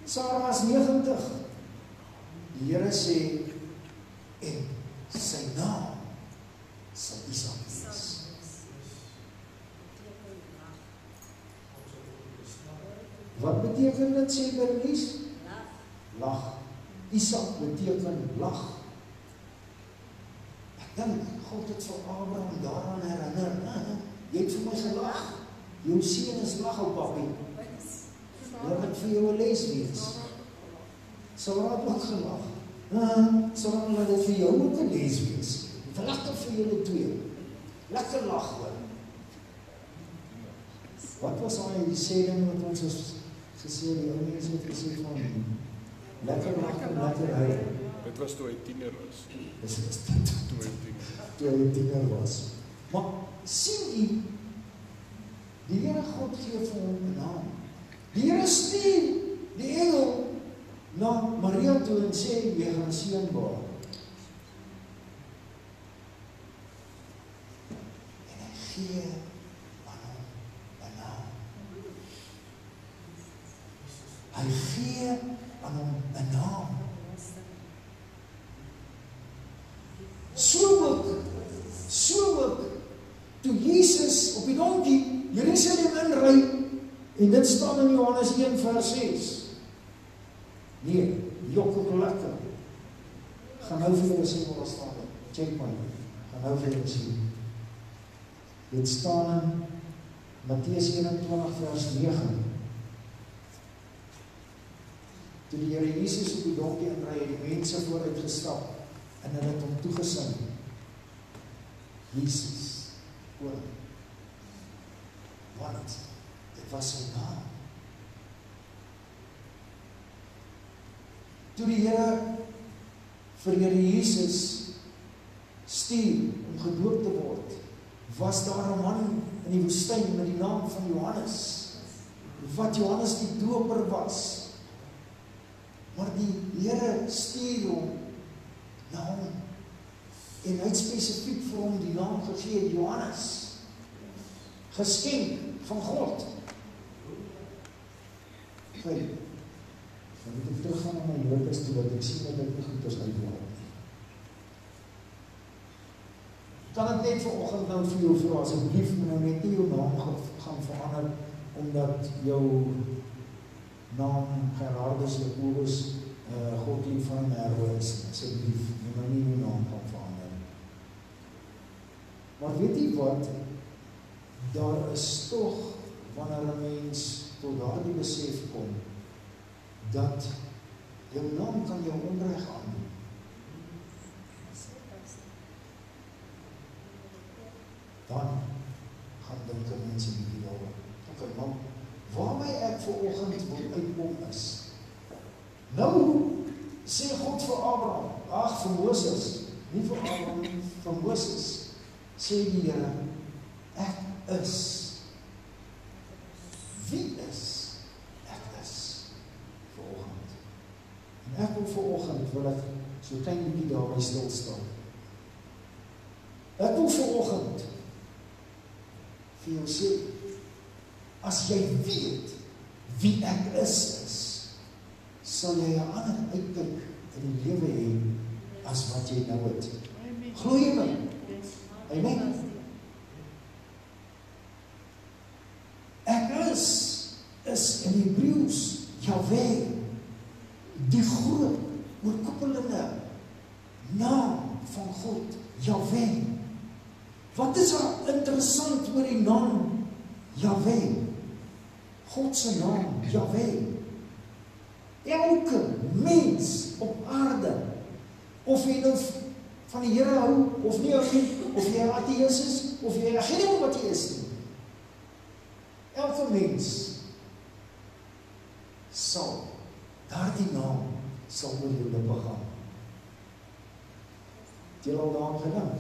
Sarah is 90. Die Here sê, en sy naam sal Isak wees. Wat beteken dit, sê Bernies? Lag. Isak beteken lag. Ek dink, God het vir Abraham daaraan herinner. Jy het vir my gelag. Jou seun is lag, ou papi. Laat ek vir jou 'n les wees. Sarah het ook gelag. Sarah, laat dit vir jou ook 'n les wees. Lekker vir julle twee. Lekker lag hoor. Wat was daai die sêding wat ons gesê die ou mense het gesê van lekker lag en lekker huil. Dit was toe hy tiener was. Dis toe hy tiener was. Maar sien u, die Here God gee vir hom 'n naam. Die Here stuur die engel na Maria toe en sê, jy gaan 'n seun baar. En hy gee aan hom 'n naam. Hy gee aan hom 'n naam. So ook, toe Jesus op die donkie Jerusalem inry, en dit staan in Johannes 1 vers 6. Nee, jok ook lekker. Gaan nou vir julle sê waar staan dit. Check my. Gaan nou vir julle sê. Dit staan in Matteus 21 vers 9. Toe die Here Jesus op die donkie inry, het die mense vooruit gestap en hulle het hom toegesing. Jesus, hoor. Want dit was sy naam. Toe die Here vir Here Jesus stuur om gedoop te word, was daar 'n man in die woestyn met die naam van Johannes, wat Johannes die doper was. Maar die Here stuur hom na hom, en hy het spesifiek vir hom die naam gegee, Johannes, geskenk van God. Kijk, dan moet ek teruggaan na my lopes toe, wat ek sien dat ek nie goed as uitlaat nie. Kan ek net vanoggend nou vir jou vra, asseblief nou net nie jou naam gaan verander, omdat jou naam Gerardus Jacobus Godlief van Merwe is, asseblief, nou nie jou naam gaan verander. Maar weet jy wat, daar is toch, wanneer 'n mens tot daardie besef kom, dat jou naam kan jou onreg aandoen. Dan gaan dink 'n mens 'n bietjie daaroor. Okay, maar waarby ek vanoggend wil uitkom is, nou sê God vir Abraham, vir Moses, nie vir Abraham nie, vir Moses, sê die Here, ek is. Wie is? Ek is. Vanoggend. En ek wil vanoggend, wil ek so klein bietjie daarby stil staan. Ek wil vanoggend vir jou sê, as jy weet wie ek is, sal jy 'n ander uitkyk in die lewe hê as wat jy nou het. Glo jy my? Amen. Ek is in Hebreëus Jahweh, die groot, oorkoepelende naam van God, Jahweh. Wat is daar interessant oor die naam Jahweh? God se naam, Jahweh. Elke mens op aarde, of jy nou van die Here hou, of nie hou nie, of jy 'n ateïs is, of jy geen idee wat jy is nie. Elke mens sal, daardie naam sal oor jou lippe gaan. Het jy al daaraan gedink?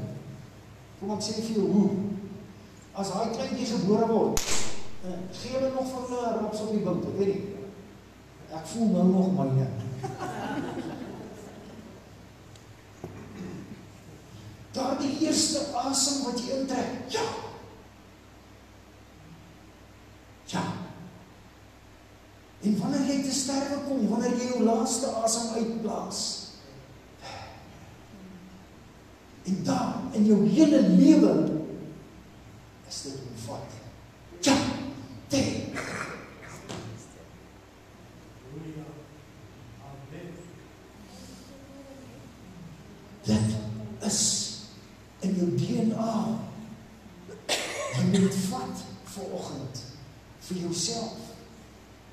Kom ek sê vir jou hoe, as hy kleintjie gebore word, gee hulle nog van hulle raps op die bink, weet nie. Ek voel nou nog myne. Daardie eerste asem wat jy intrek, ja. En wanneer jy te sterwe kom, wanneer jy jou laaste asem uitblaas, en daar in jou hele lewe is dit omvat. Ja, dit. Dit is in jou DNA. Jy moet dit vat vanoggend vir jouself.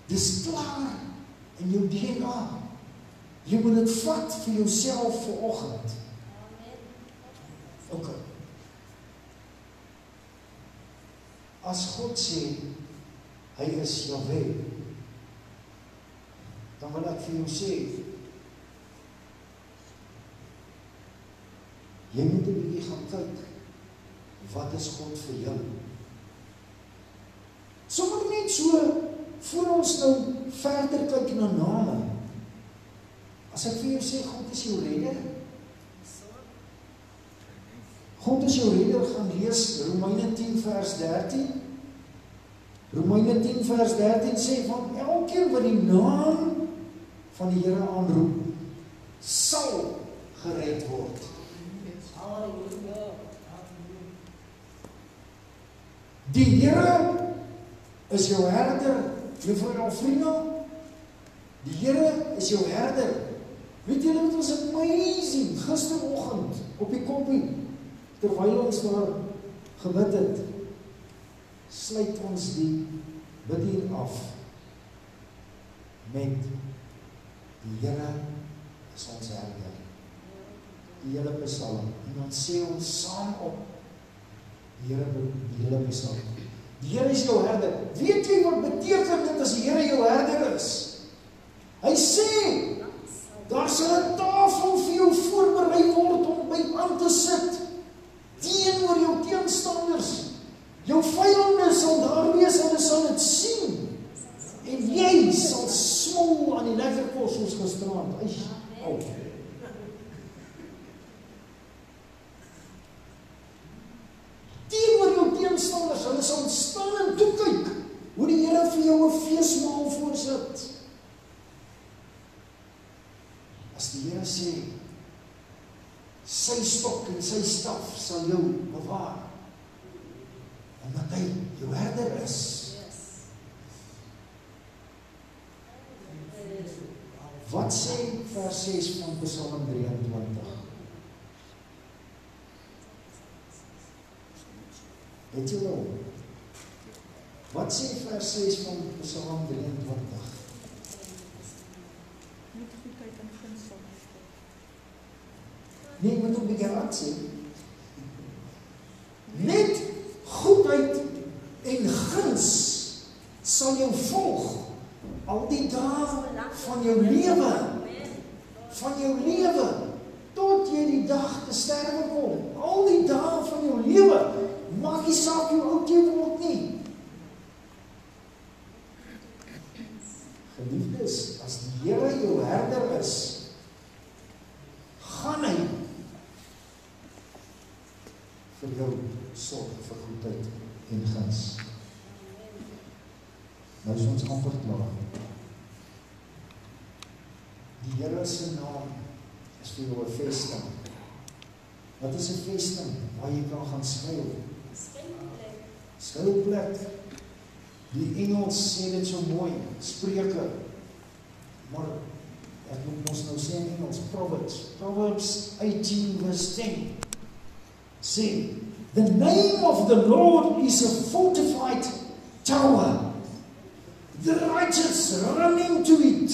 Dis klaar in jou DNA. Jy moet dit vat vir jouself vanoggend. Okay. As God sê, hy is Jahweh, dan wil ek vir jou sê, jy moet 'n bietjie gaan kyk, wat is God vir jou? Sommige net so, voor ons nou verder kyk na name, as ek vir jou sê, God is jou redder, God is jou redder, gaan lees Romeine 10 vers 13. Romeine 10 vers 13 sê van elkeen wat die naam van die Here aanroep, sal gered word. Die Here is jou herder, juffrou Alfrina. Die Here is jou herder. Weet julle wat was amazing, gisteroggend op die koppie, terwyl ons daar gebid het, sluit ons die bid hier af met die Here is ons herder. Die hele Psalm. En dan sê ons saam op die hele Psalm. Die Here is jou herder. Weet jy wat beteken dit as die Here jou herder is? Hy sê, daar sal 'n tafel vir jou voorberei word om by aan te sit, teenoor jou teenstanders. Jou vyande sal daar wees, hulle sal dit sien. En jy sal smol aan die lekker kos soos gisteraand. Teenoor jou teenstanders, hulle sal staan en toekyk hoe die Here vir jou 'n feesmaal voorsit. As die Here sê, Sy stok en sy staf sal jou bewaar. Omdat hy jou herder is. Wat sê vers 6 van Psalm 23? Het jy nou? Wat sê vers 6 van Psalm 23? Met goedheid en guns sal my volg. Nee, ek moet ook bietjie hard sê. Net goedheid en guns sal jou volg al die dae van jou lewe. Van jou lewe tot jy die dag te sterwe kom. Al die dae van jou lewe. Maak nie saak hoe oud jy word nie. Geliefdes, as die Here jou herder is, gaan hy vir jou sorg vir goedheid en guns. Nou is ons amper klaar. Die Here se naam is vir jou 'n vesting. Wat is 'n vesting? Waar jy kan gaan skuil. Skuilplek. Die Engels sê dit so mooi, Spreuke. Maar ek moet ons nou sê in Engels, Proverbs 18 verse 10 sê, the name of the Lord is a fortified tower. The righteous run into it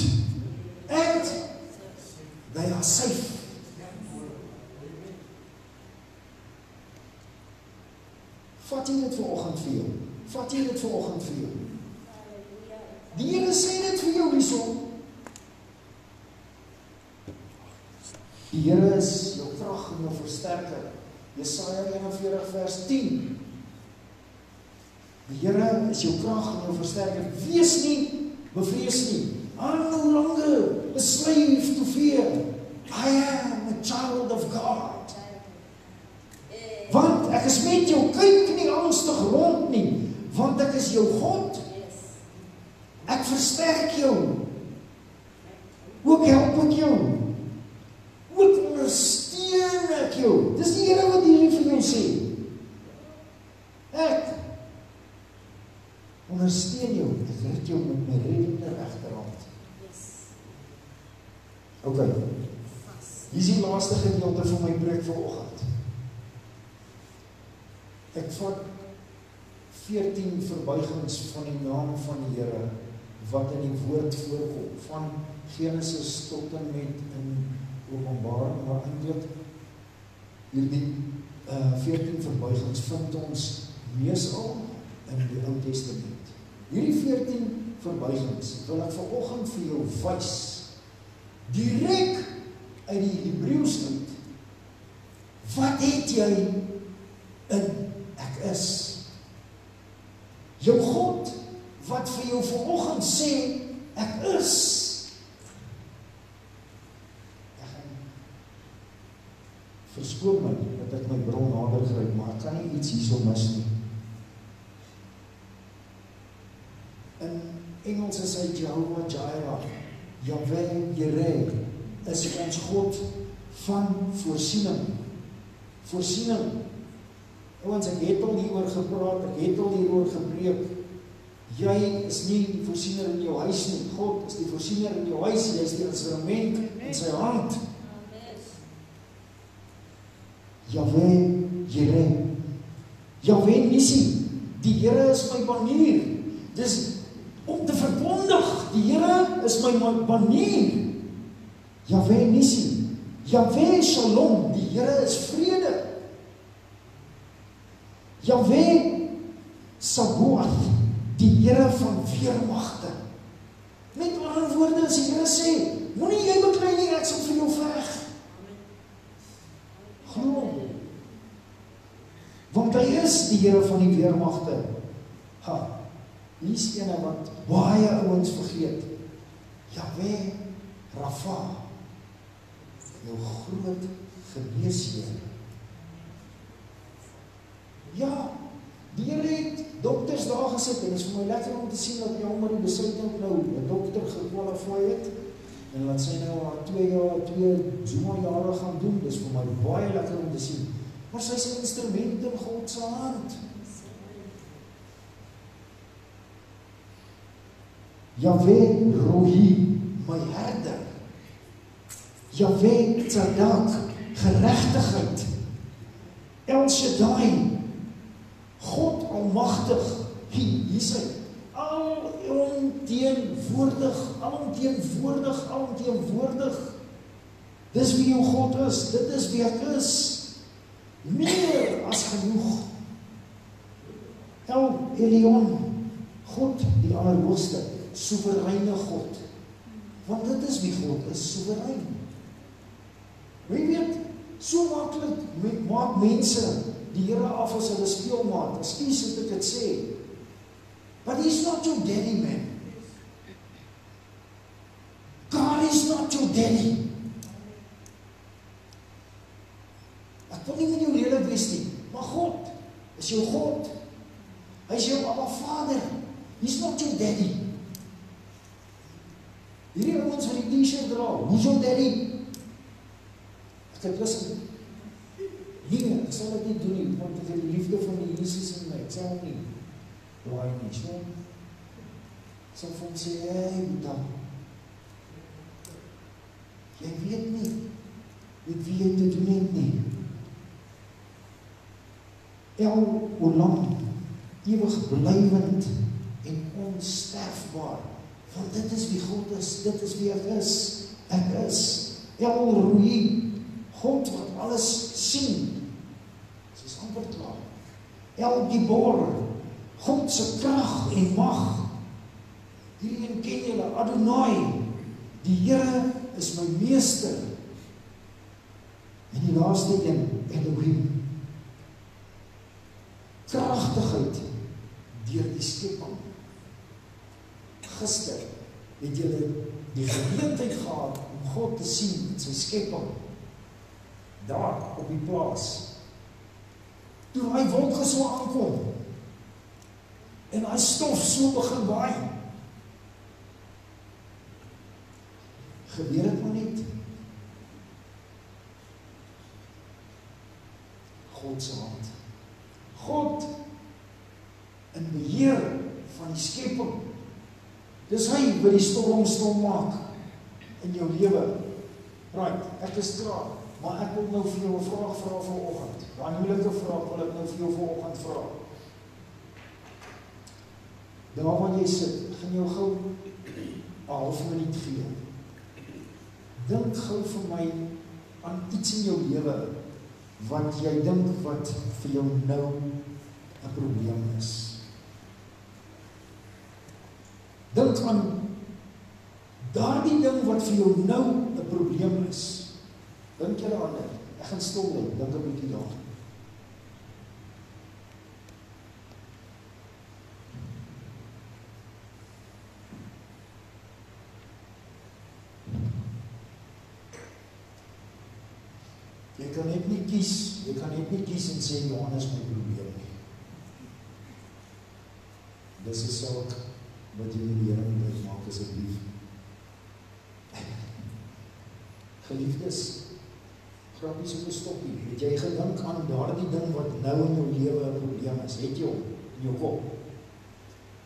and they are safe. Vat jy dit vanoggend vir jou? Vat jy dit vanoggend vir jou? Die Here sê dit vir jou hierson. Die Here is jou krag en jou versterker. Jesaja 41 vers 10. Die Here is jou krag en jou versterker. Wees nie bevrees nie. I'm no longer a slave to fear. I am a child of God. Want ek is met jou, kyk nie angstig rond nie, want ek is jou God. Ek versterk jou. Ook help ek jou. Ook ondersteun ek jou. Dis die Here wat hierdie vir jou sê. Ek ondersteun jou. Ek red jou met my reddende regterhand. Ok. Hier is die laaste gedeelte van my preek vanoggend. Ek vat 14 verbuigings van die naam van die Here wat in die woord voorkom, van Genesis tot en met in Openbaring, maar eintlik hierdie 14 verbuigings vind ons meestal in die Ou Testament. Hierdie 14 verbuigings wil ek vanoggend vir jou wys, direk uit die Hebreëus uit. Wat het jy in ek is? Jou God wat vir jou vanoggend sê ek is. Ek gaan verskoon my dat ek my bron nader gryp, maar ek kan nie iets hierso mis nie. In Engels is hy Jehovah Jireh. Yahweh Jireh is ons God van voorsiening. Voorsiening. Ouens, ek het al hieroor gepraat, ek het al hieroor gepreek. Jy is nie die voorsiener in jou huis nie. God is die voorsiener in jou huis. Jy is die instrument in sy hand. Yahweh Jireh. Yahweh Nissi. Die Here is my banier. Dis om te verkondig, die Here is my banier. Yahweh Nissi. Yahweh Shalom. Die Here is vrede. Yahweh Sabaoth, die Here van weermagte. Met ander woorde, as die Here sê, moenie jy beklei nie, ek sal vir jou veg. Glo. Want hy is die Here van die weermagte. Hier is ene wat baie ouens vergeet. Yahweh Rapha, jou groot geneesheer. Ja, die Here het dokters daar gesit en het is vir my lekker om te sien dat jy onder die besuiting nou 'n dokter gekwalifiseer het en laat sy nou haar 2 Zuma-jare gaan doen, dis vir my baie lekker om te sien, maar sy is 'n instrument in God se hand. Yahweh Rohi, my herder. Yahweh Tzadak, geregtigheid. El Shaddai, God almagtig, hier is hy. Alomteenwoordig. Dis wie jou God is, dit is wie ek is. Meer as genoeg. El Elyon, God die Allerhoogste, soewereine God. Want dit is wie God is, soewerein. Wie weet, so maklik maak mense die Here af as hulle speelmaat. Ekskuus dat ek dit sê. But he's not your daddy, man. God is not your daddy. Ek wil nie met jou lelik wees nie, maar God is jou God. Hy is jou Abba Vader. He's not your daddy. Hierdie ouens wat die t-shirt dra, who's your daddy? Ek het listen. Nee, ek sal dit nie doen nie, want ek het die liefde van die Jesus in my. Ek sal hom nie blaai nie, so. Ek sal vir hom sê, hey, Boeta, jy weet nie met wie jy te doen het nie. El Olam, ewig blywend en onsterfbaar, want dit is wie God is, dit is wie ek is. El Roi, God wat alles sien, dit is amper klaar. El Gibor, God se krag en mag, hierdie een ken julle, Adonai, die Here is my meester, en die laaste een, Elohim, kragtigheid deur die skepping. Gister het julle die geleentheid gehad om God te sien in sy skepping, daar op die plaas. Toe hy wolke so aankom, en hy stof so begin waai, gebeur het maar net. God se hand. God in beheer van die skepping. Dis hy wat die storm stil maak in jou lewe. Right, ek is klaar, maar ek wil nou vir jou 'n vraag vra vanoggend. Daai moeilike vraag wil ek nou vir jou vanoggend vra. Daar waar jy sit, gaan jou gou 'n half minuut gee. Dink gou vir my aan iets in jou lewe wat jy dink wat vir jou nou 'n probleem is. Dink aan daardie ding wat vir jou nou 'n probleem is. Dink julle aan dit. Ek gaan stil bly, dink 'n bietjie daar. Jy kan net nie kies en sê Johannes my probleem nie. Dis 'n saak wat jy die Here moet maak asseblief. Geliefdes, grappies op 'n stoppie. Het jy gedink aan daardie ding wat nou in jou lewe 'n probleem is? Het jy hom in jou kop?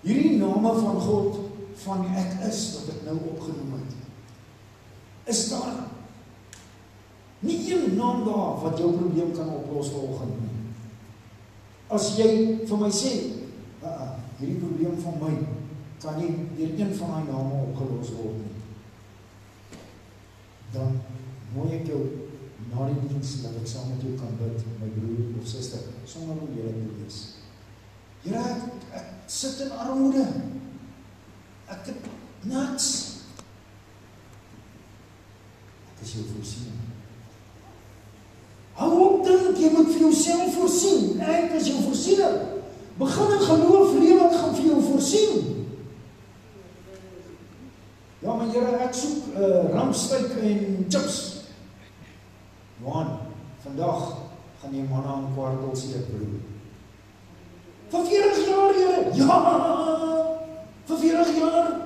Hierdie name van God, van ek is, wat ek nou opgenoem het, is daar nie een naam daar wat jou probleem kan oplos vanoggend nie. As jy vir my sê, hierdie probleem van my kan nie deur een van daai name opgelos word nie, dan mooi ek jou na die diens dat ek saam met jou kan bid, my broer of suster, sonder om jy te wees. Here, ek sit in armoede. Ek het niks. Ek is jou voorsiening. Hou op dink, jy moet vir jouself voorsien. Ek is jou voorsiening. Begin in geloof lewe, ek gaan vir jou voorsien. Ja, maar Here, ek soek rampsteak en chips. Johan, vandag gaan jy manna en kwartels eet, broer. Vir 40 jaar, Here. Ja, vir 40 jaar.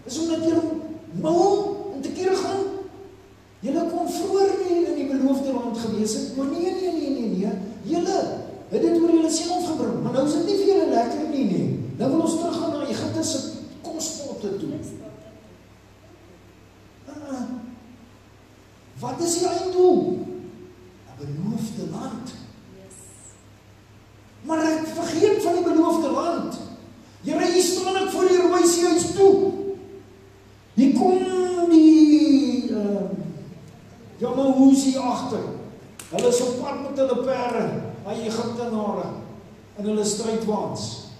Is omdat julle mal en te kere gaan. Julle kon vroeër nie in die beloofde land gewees het, maar nee. Julle het dit oor julle self gebring, maar nou is dit nie vir julle lekker nie. Nou wil ons teruggaan na Egipte se kospotte toe. Wat is die einddoel? 'n beloofde land. Maar ek vergeet van die beloofde land. Here, hier staan ek voor die Rooi See toe. Hier kom die Jamahusi agter. Hulle is op pad met hulle perde, die Egiptenare, en hulle strijdwaans.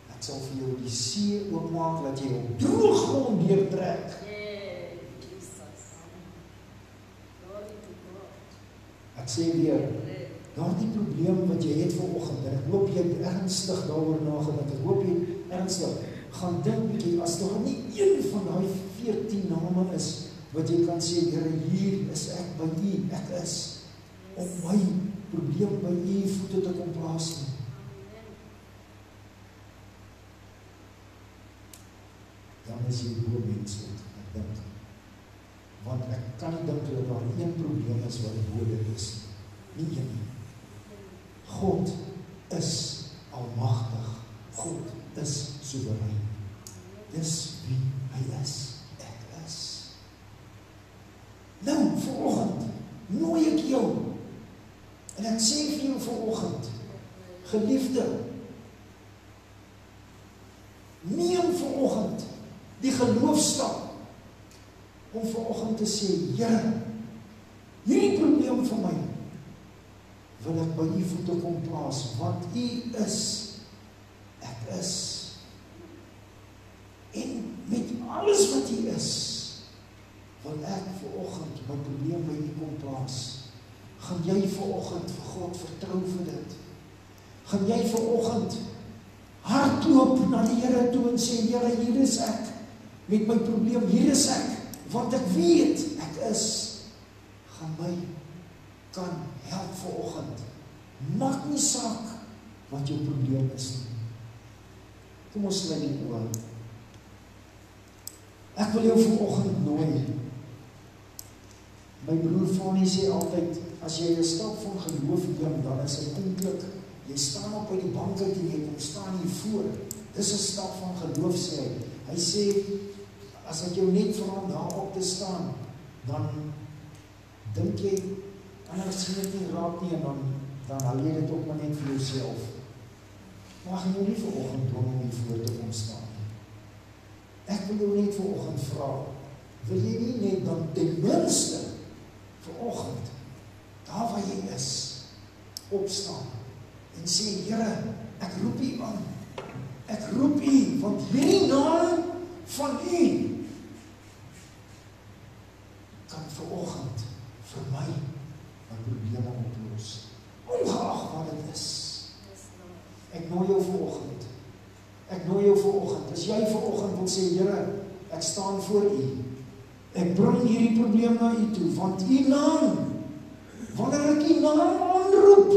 Ek sal vir jou die see oopmaak, dat jy op droë grond deurtrek. Ek sê weer, daardie probleem wat jy het vanoggend, en ek hoop jy het ernstig daaroor nagedink, ek hoop jy ernstig gaan dink bietjie, as daar nie een van die 14 name is, wat jy kan sê, Here, hier is ek by U, ek is om my probleem by U voete te kom plaas nie. Dan is jy hoe menslik, ek dink. Want ek kan nie dink dat daar een probleem is wat bo dit is. Nie een nie. God is almagtig. God is soewerein. Dis wie hy is. Ek is. Nou, vanoggend nooi ek jou. En ek sê vir jou vanoggend, geliefde, neem vanoggend die geloofstap om vanoggend te sê, Here, hierdie probleem van my wil ek by U voete kom plaas, want U is, ek is. En met alles wat U is, wil ek vanoggend my probleem by U kom plaas. Gaan jy vanoggend vir God vertrou vir dit? Gaan jy vanoggend hardloop na die Here toe en sê, Here, hier is ek met my probleem, hier is ek, want ek weet, ek is, gaan my kan help vanoggend. Maak nie saak wat jou probleem is nie. Kom ons sluit die oë. Ek wil jou vanoggend nooi. My broer Fanie sê altyd, as jy 'n stap van geloof neem, dan is dit eintlik, jy staan op by die bank uit en jy kom staan hier voor. Dis 'n stap van geloof, sê hy. Hy sê, as ek jou net vra om daar op te staan, dan dink jy, anders sien dit nie raak nie, en dan hou jy dit ook maar net vir jouself. Maar jy nie vanoggend dwing om hier voor te kom staan nie. Ek wil jou net vanoggend vra, wil jy nie net dan ten minste vanoggend, daar waar jy is, opstaan en sê, Here, ek roep U aan. Ek roep U, want hierdie naam van U kan vanoggend vir my probleme oplos. Ongeag wat dit is. Ek nooi jou vanoggend. Ek nooi jou vanoggend. As jy vanoggend wil sê, Here, ek staan voor U. Ek bring hierdie probleem na U toe, want U naam, wanneer ek U naam aanroep,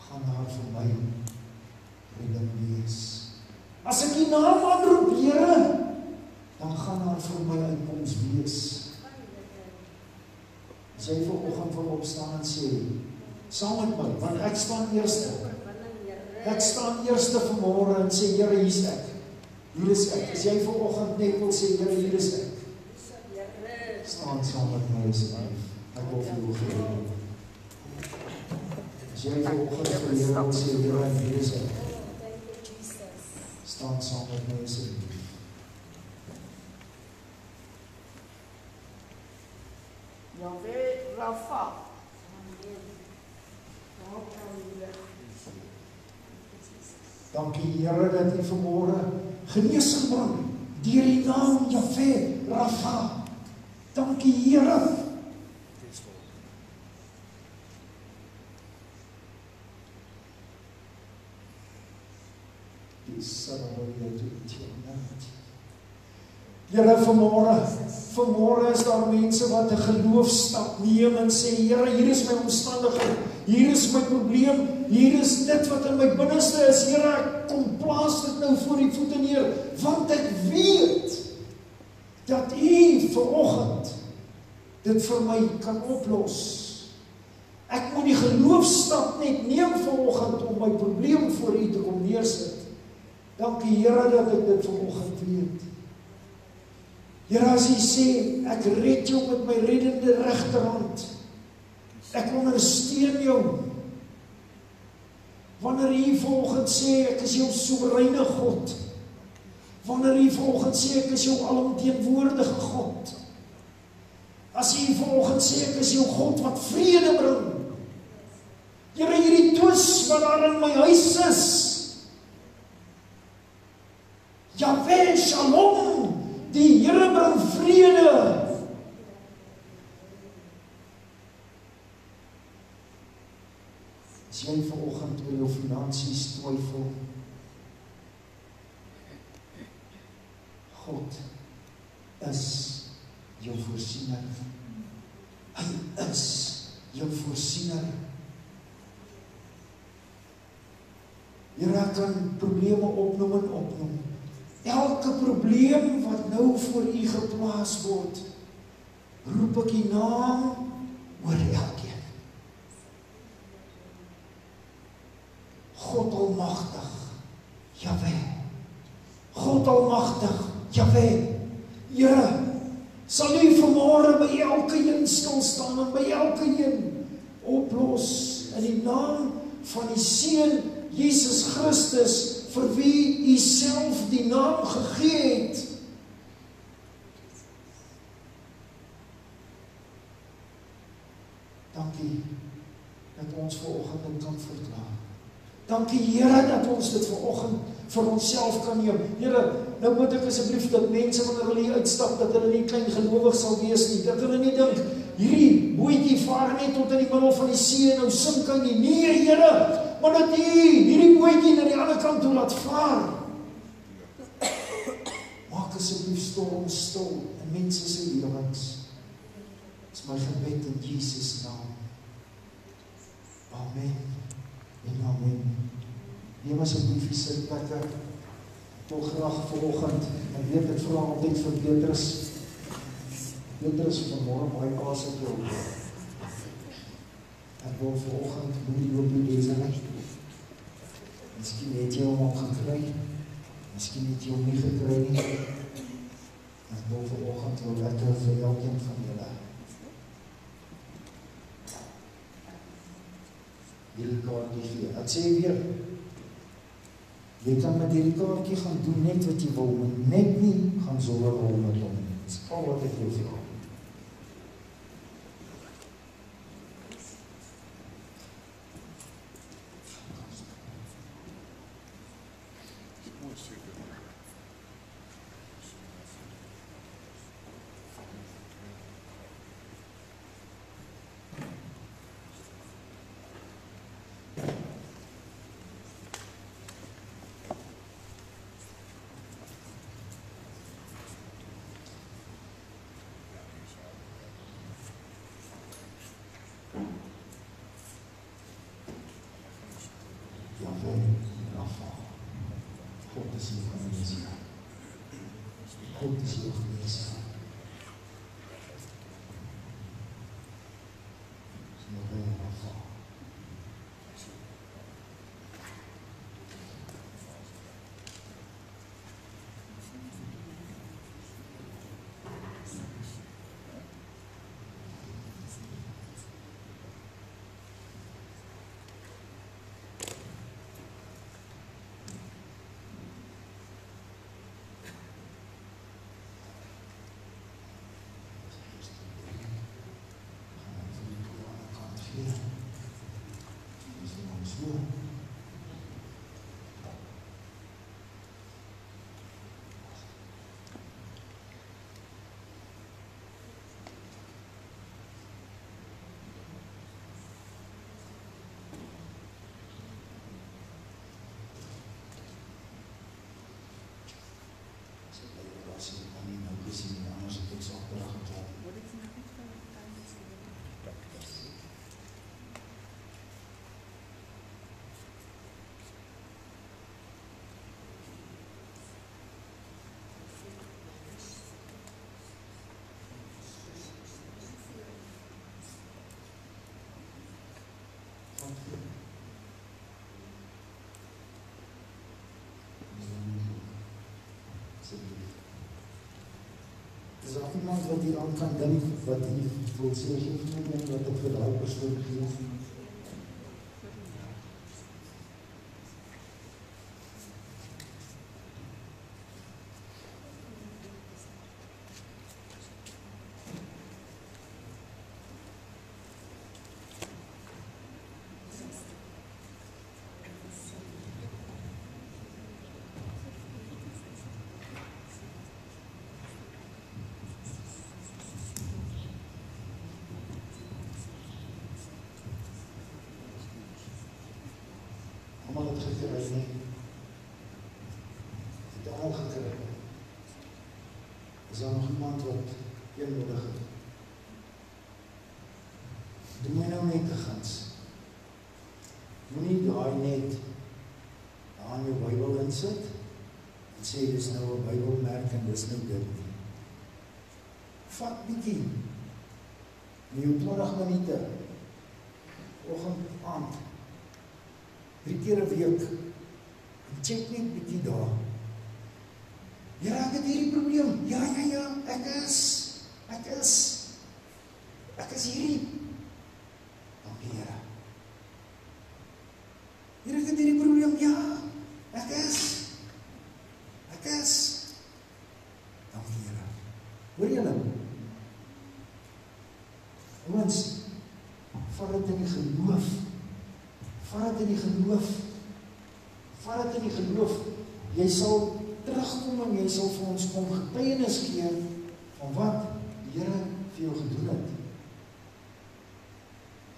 gaan daar vir my redding wees. As ek U naam aanroep, Here, dan gaan daar vir my uitkoms wees. As jy vanoggend wil opstaan en sê, saam met my, want ek staan eerste. Ek staan eerste vanmôre en sê, Here, hier is ek. Hier is ek. As jy vanoggend net wil sê, Here, hier is ek. Staan saam met my asseblief. Ek wil vir jou gebid. As jy vanoggend vir die Here wil sê, Here, hier is ek. Staan saam met my asseblief. Yahweh Rapha. Dankie Here dat U vanmôre genesing bring deur die naam Yahweh Rapha. Dankie Here. Here, vanmôre is daar mense wat 'n geloofstap neem en sê, Here, hier is my omstandigheid. hier is my probleem, hier is dit wat in my binneste is, Here, ek kom plaas dit nou voor die voete neer, want ek weet, dat U vanoggend dit vir my kan oplos. Ek moet die geloofstap net neem vanoggend om my probleem voor U te kom neersit. Dankie Here dat ek dit vanoggend weet. Here, as U sê, ek red jou met my reddende regterhand. Ek ondersteun jou. Wanneer U vanoggend sê, ek is jou soewereine God. Wanneer U vanoggend sê, ek is jou alomteenwoordige God. As U vanoggend sê, ek is jou God wat vrede bring. Here, hierdie twis wat daar in my huis is. Jahwe Shalom, die Here bring vrede. As jy vanoggend oor jou finansies twyfel, God is jou voorsiener. Hy is jou voorsiener. Here, kan probleme opnoem en opnoem. Elke probleem wat nou voor U geplaas word, roep ek U naam oor elkeen. God almagtig, Jahwe. God almagtig, Jahwe. Here, sal U vanmôre by elke een stil staan en by elke een oplos in die naam van die Seun Jesus Christus, vir wie U self die naam gegee het. Dankie dat ons vanoggend dit kan verklaar. Dankie Here dat ons dit vanoggend vir onsself kan neem. Here, nou moet ek asseblief dat mense wanneer hulle hier uitstap, dat hulle nie klein gelowig sal wees nie, dat hulle nie dink, hierdie bootjie vaar net tot in die middel van die see en nou sink hy nie. Nee Here, maar dat U hierdie bootjie na die ander kant toe laat vaar. Maak asseblief storm stil in mense se lewens. Dis my gebed in Jesus naam. Amen en amen. Neem asseblief die sitplekke. Ek wil graag vanoggend, ek weet ek vra altyd vir Petrus vanmôre baie pas op jou. Ek wil vanoggend moenie loop die deze weg. Miskien het jy hom al gekry, miskien het jy hom nie gekry nie. Ek wil vanoggend wil lekker vir elkeen van julle hierdie kaartjie gee. Ek sê weer, jy kan met hierdie kaartjie gaan doen net wat jy wil, maar net nie gaan sonder rol met hom nie. Dis al wat ek wil vir jou. God is jou geneesheer. God is jou geneesheer. Is daar iemand wat hier aan kan dink, wat hier wil sê, geef my ding wat ek vir daai persoon gee? Almal het gekry, nie? Het almal gekry. Is daar nog iemand wat een nodig het? Doe my nou net te gans. Moenie daai net aan jou Bybel insit en sê dis nou 'n Bybelmerk en dis nou dit nie. Vat bietjie. In jou 20 minute, oggend, aand, 3 keer 'n week, en check net bietjie daar. Ja, ek het hierdie probleem. Ja, ek is hierdie. Dankie, Here. Here, ek het hierdie probleem. Ja, ek is. Dankie, Here. Hoor julle? Ouens, vat dit in die geloof. Vat dit in die geloof. Jy sal terugkom en jy sal vir ons kom getuienis gee van wat die Here vir jou gedoen het.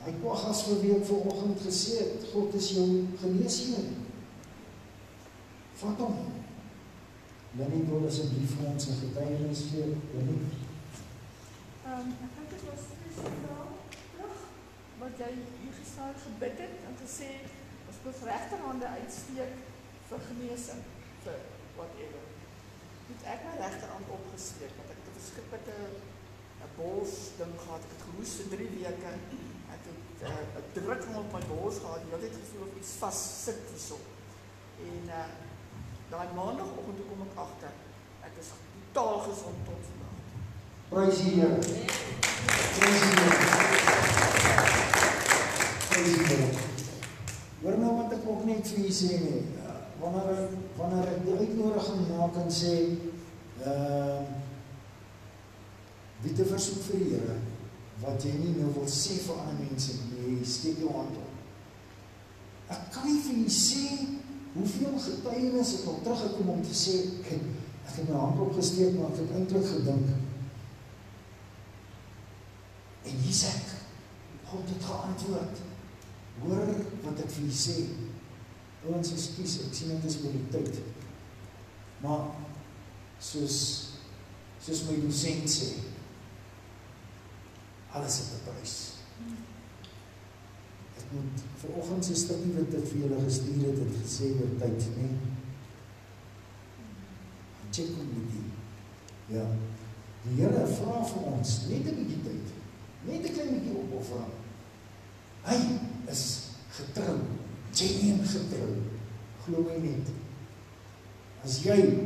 Hy Kwaggas vir wie ek vanoggend gesê het, God is jou geneesheer. Vat hom. Lenny wil asseblief vir ons 'n getuienis gee. Lenny. Ek dink dit was 'n vraag terug wat jy hier gestaan gebid het en gesê ons moet regterhande uitsteek vir genesing, vir whatever. Moet ek my regterhand opgesteek, want ek het 'n verskriklike 'n bols ding gehad, ek het gehoes vir 3 weke, ek het 'n drukking op my bols gehad, die hele tyd gevoel of iets vas sit hierso. En daai maandagoggend toe kom ek agter, ek is totaal gesond tot vandag. Prys die Here. Hoor nou wat ek ook net vir u sê nie. Wanneer ek die uitnodiging maak en sê wie te versoek vir die Here wat jy nie nou wil sê vir ander mense nie, steek jou hand op. Ek kan nie vir u sê hoeveel getuienis het al teruggekom om te sê ek het my hand opgesteek, maar ek het eintlik gedink en hier's ek. God het geantwoord. Hoor wat ek vir u sê. Ouens, ekskuus, ek sien dit is oor die tyd. Maar soos my dosent sê, alles het 'n prys. Ek moet vanoggend se stukkie wat ek vir julle gestuur het gesê oor tyd, nee. Check hom met die. Ja. Die Here vra vir ons net 'n bietjie tyd. Net 'n klein bietjie opoffering. Hy is getrou, genuine getrou. Glo my net. As jy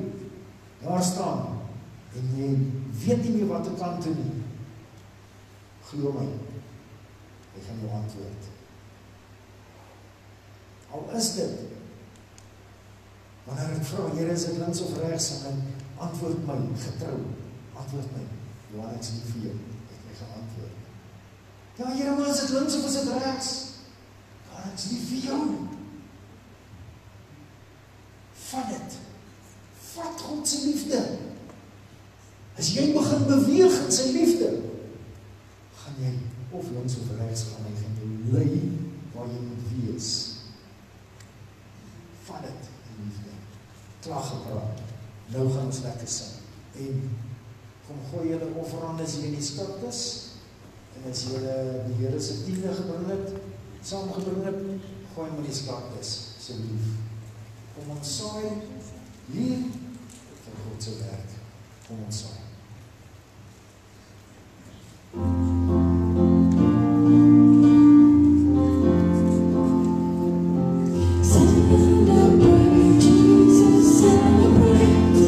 daar staan en jy weet nie meer wat te kan doen nie, glo my, hy gaan jou antwoord. Al is dit, wanneer ek vra, Here, is ek links of regs, en hy antwoord my, getrou, antwoord my, Johan, ek is nie vir jou, het my geantwoord. Ja, Here, maar is dit links of is dit regs? Ja, ek is nie vir jou. Vat dit. Vat God se liefde. As jy begin beweeg in sy liefde, gaan jy of links of regs gaan, hy gaan jou lei waar jy moet wees. Vat dit in liefde. Klaar gepraat. Nou gaan ons lekker sing. En kom gooi julle offerande as jy in die skip is, en as jy die Here se tiende gebring het, saamgebring het, gooi met die skatkis, asseblief. Kom ons saai hier vir God se werk. Kom ons saai. Celebrate, Jesus, celebrate.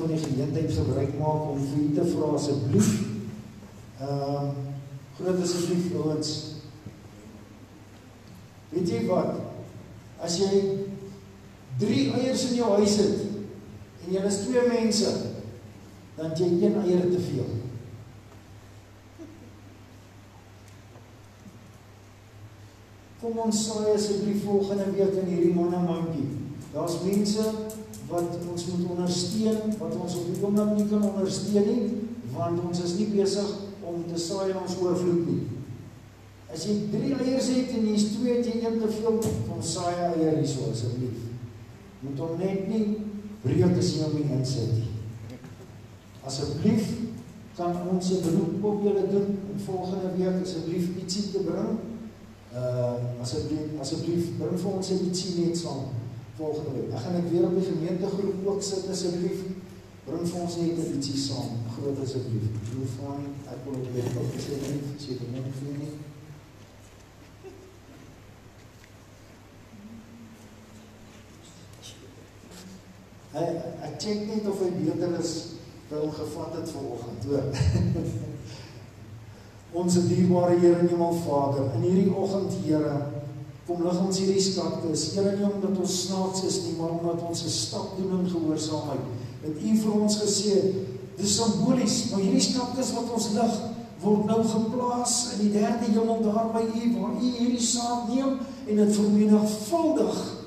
van die geleentheid gebruik maak om vir u te vra asseblief. Groot asseblief ouens. Weet jy wat? As jy 3 eiers in jou huis het en jy is 2 mense, dan het jy 1 eier te veel. Kom ons saai asseblief volgende week in hierdie mannenmandjie. Daar's mense wat ons moet ondersteun, wat ons op die oomblik nie kan ondersteun nie, want ons is nie besig om te saai in ons oorvloed nie. As jy 3 eiers het en jy is 2, het jy 1 te veel, kom saai eier hierso asseblief. Moet hom net nie breek as jy hom nie insit nie. Asseblief kan ons 'n beroep op julle doen om volgende week asseblief ietsie te bring. Asseblief bring vir ons 'n ietsie net saam volgende week. Ek gaan weer op die gemeentegroep ook sit asseblief. Bring vir ons net 'n ietsie saam. Groot asseblief. Doe fyn. Ek wil ook weer op die asseblief sê dit net vir nie. Ek check net of hy beter is by hom gevat het vanoggend, hoor. Onse dierbare Here en Hemelvader, in hierdie oggend, Here, kom lig ons hierdie skatkis, Here, nie omdat ons snaaks is nie, maar omdat ons 'n stap doen in gehoorsaamheid. Dat U vir ons gesê het, dis simbolies, maar hierdie skatkis wat ons lig, word nou geplaas in die 3de hemel daar by U, waar U hierdie saad neem en dit vermenigvuldig,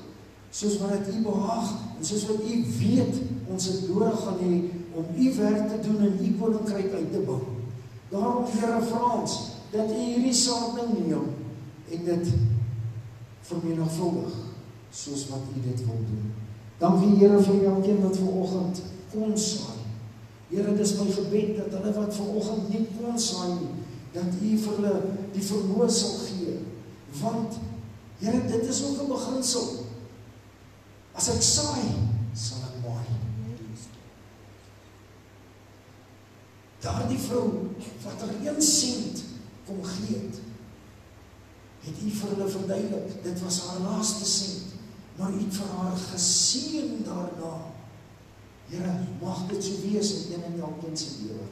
soos wat dit U behaag, en soos wat U weet, ons het nodig gaan hê om U werk te doen en U koninkryk uit te bou. Daarom, Here, vra ons, dat U hierdie saad nou neem, en dit vermenigvuldig, soos wat U dit wil doen. Dankie, Here, vir elkeen wat vanoggend kon saai. Here, dis my gebed, dat hulle wat vanoggend nie kon saai nie, dat U vir hulle die vermoë sal gee, want, Here, dit is ook 'n beginsel. As ek saai, sal ek maai. Daardie vrou, wat er 1 sent kom gee het U vir hulle verduidelik, dit was haar laaste sent, maar U het vir haar geseën daarna. Here, mag dit so wees in een en elkeen se lewe.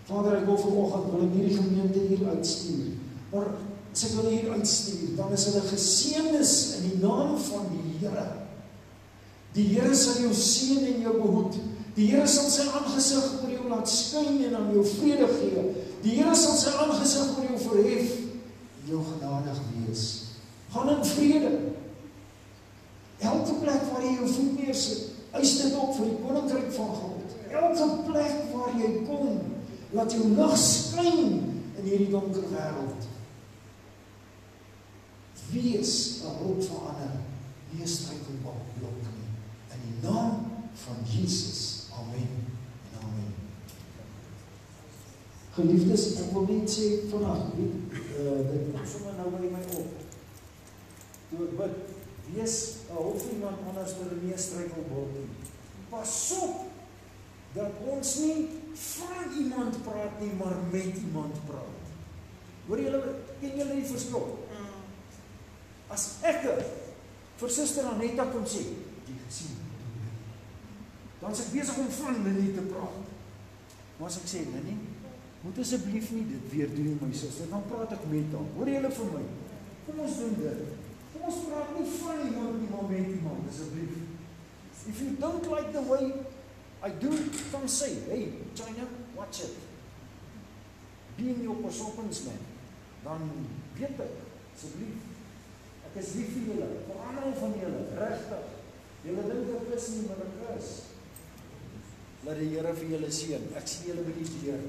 Vader, ek wil vanoggend, wil ek hierdie gemeente hier uitstuur, maar as ek wil hier uitstuur, dan is hulle geseënis in die naam van die Here. Die Here sal jou seën en jou behoed. Die Here sal sy aangesig oor jou laat skyn en aan jou vrede gee. Die Here sal sy aangesig oor jou verhef en jou genadig wees. Gaan in vrede. Elke plek waar jy jou voet neersit, eis dit op vir die koninkryk van God. Elke plek waar jy kom, laat jou lig skyn in hierdie donker wêreld. Wees 'n hulp vir ander, nie 'n struikelblok nie. In die naam van Jesus. Amen en amen. Geliefdes, ek wil net sê vandag, dit kom sommer nou by my op. Toe ek bid, wees 'n hulp vir iemand anders vir nie 'n struikelblok nie. Pas op dat ons nie van iemand praat nie, maar met iemand praat. Hoor julle, ken julle die verskil? As ek vir Suster Anetta kom sê, jy gesien, dan is ek besig om van Lily te praat. Maar as ek sê, Lily, moet asseblief nie dit weer doen nie, my suster, dan praat ek met haar. Hoor julle vir my? Kom ons doen dit. Kom ons praat nie van iemand nie, maar met iemand, asseblief. If you don't like the way I do, dan say, hey, China, watch it. Be in your persoppens, man. Dan weet ek, asseblief. Ek is lief vir julle, vir almal van julle, regtig. Julle dink ek is nie, maar ek is. Laat die Here vir julle seën. Ek sien julle by die deur.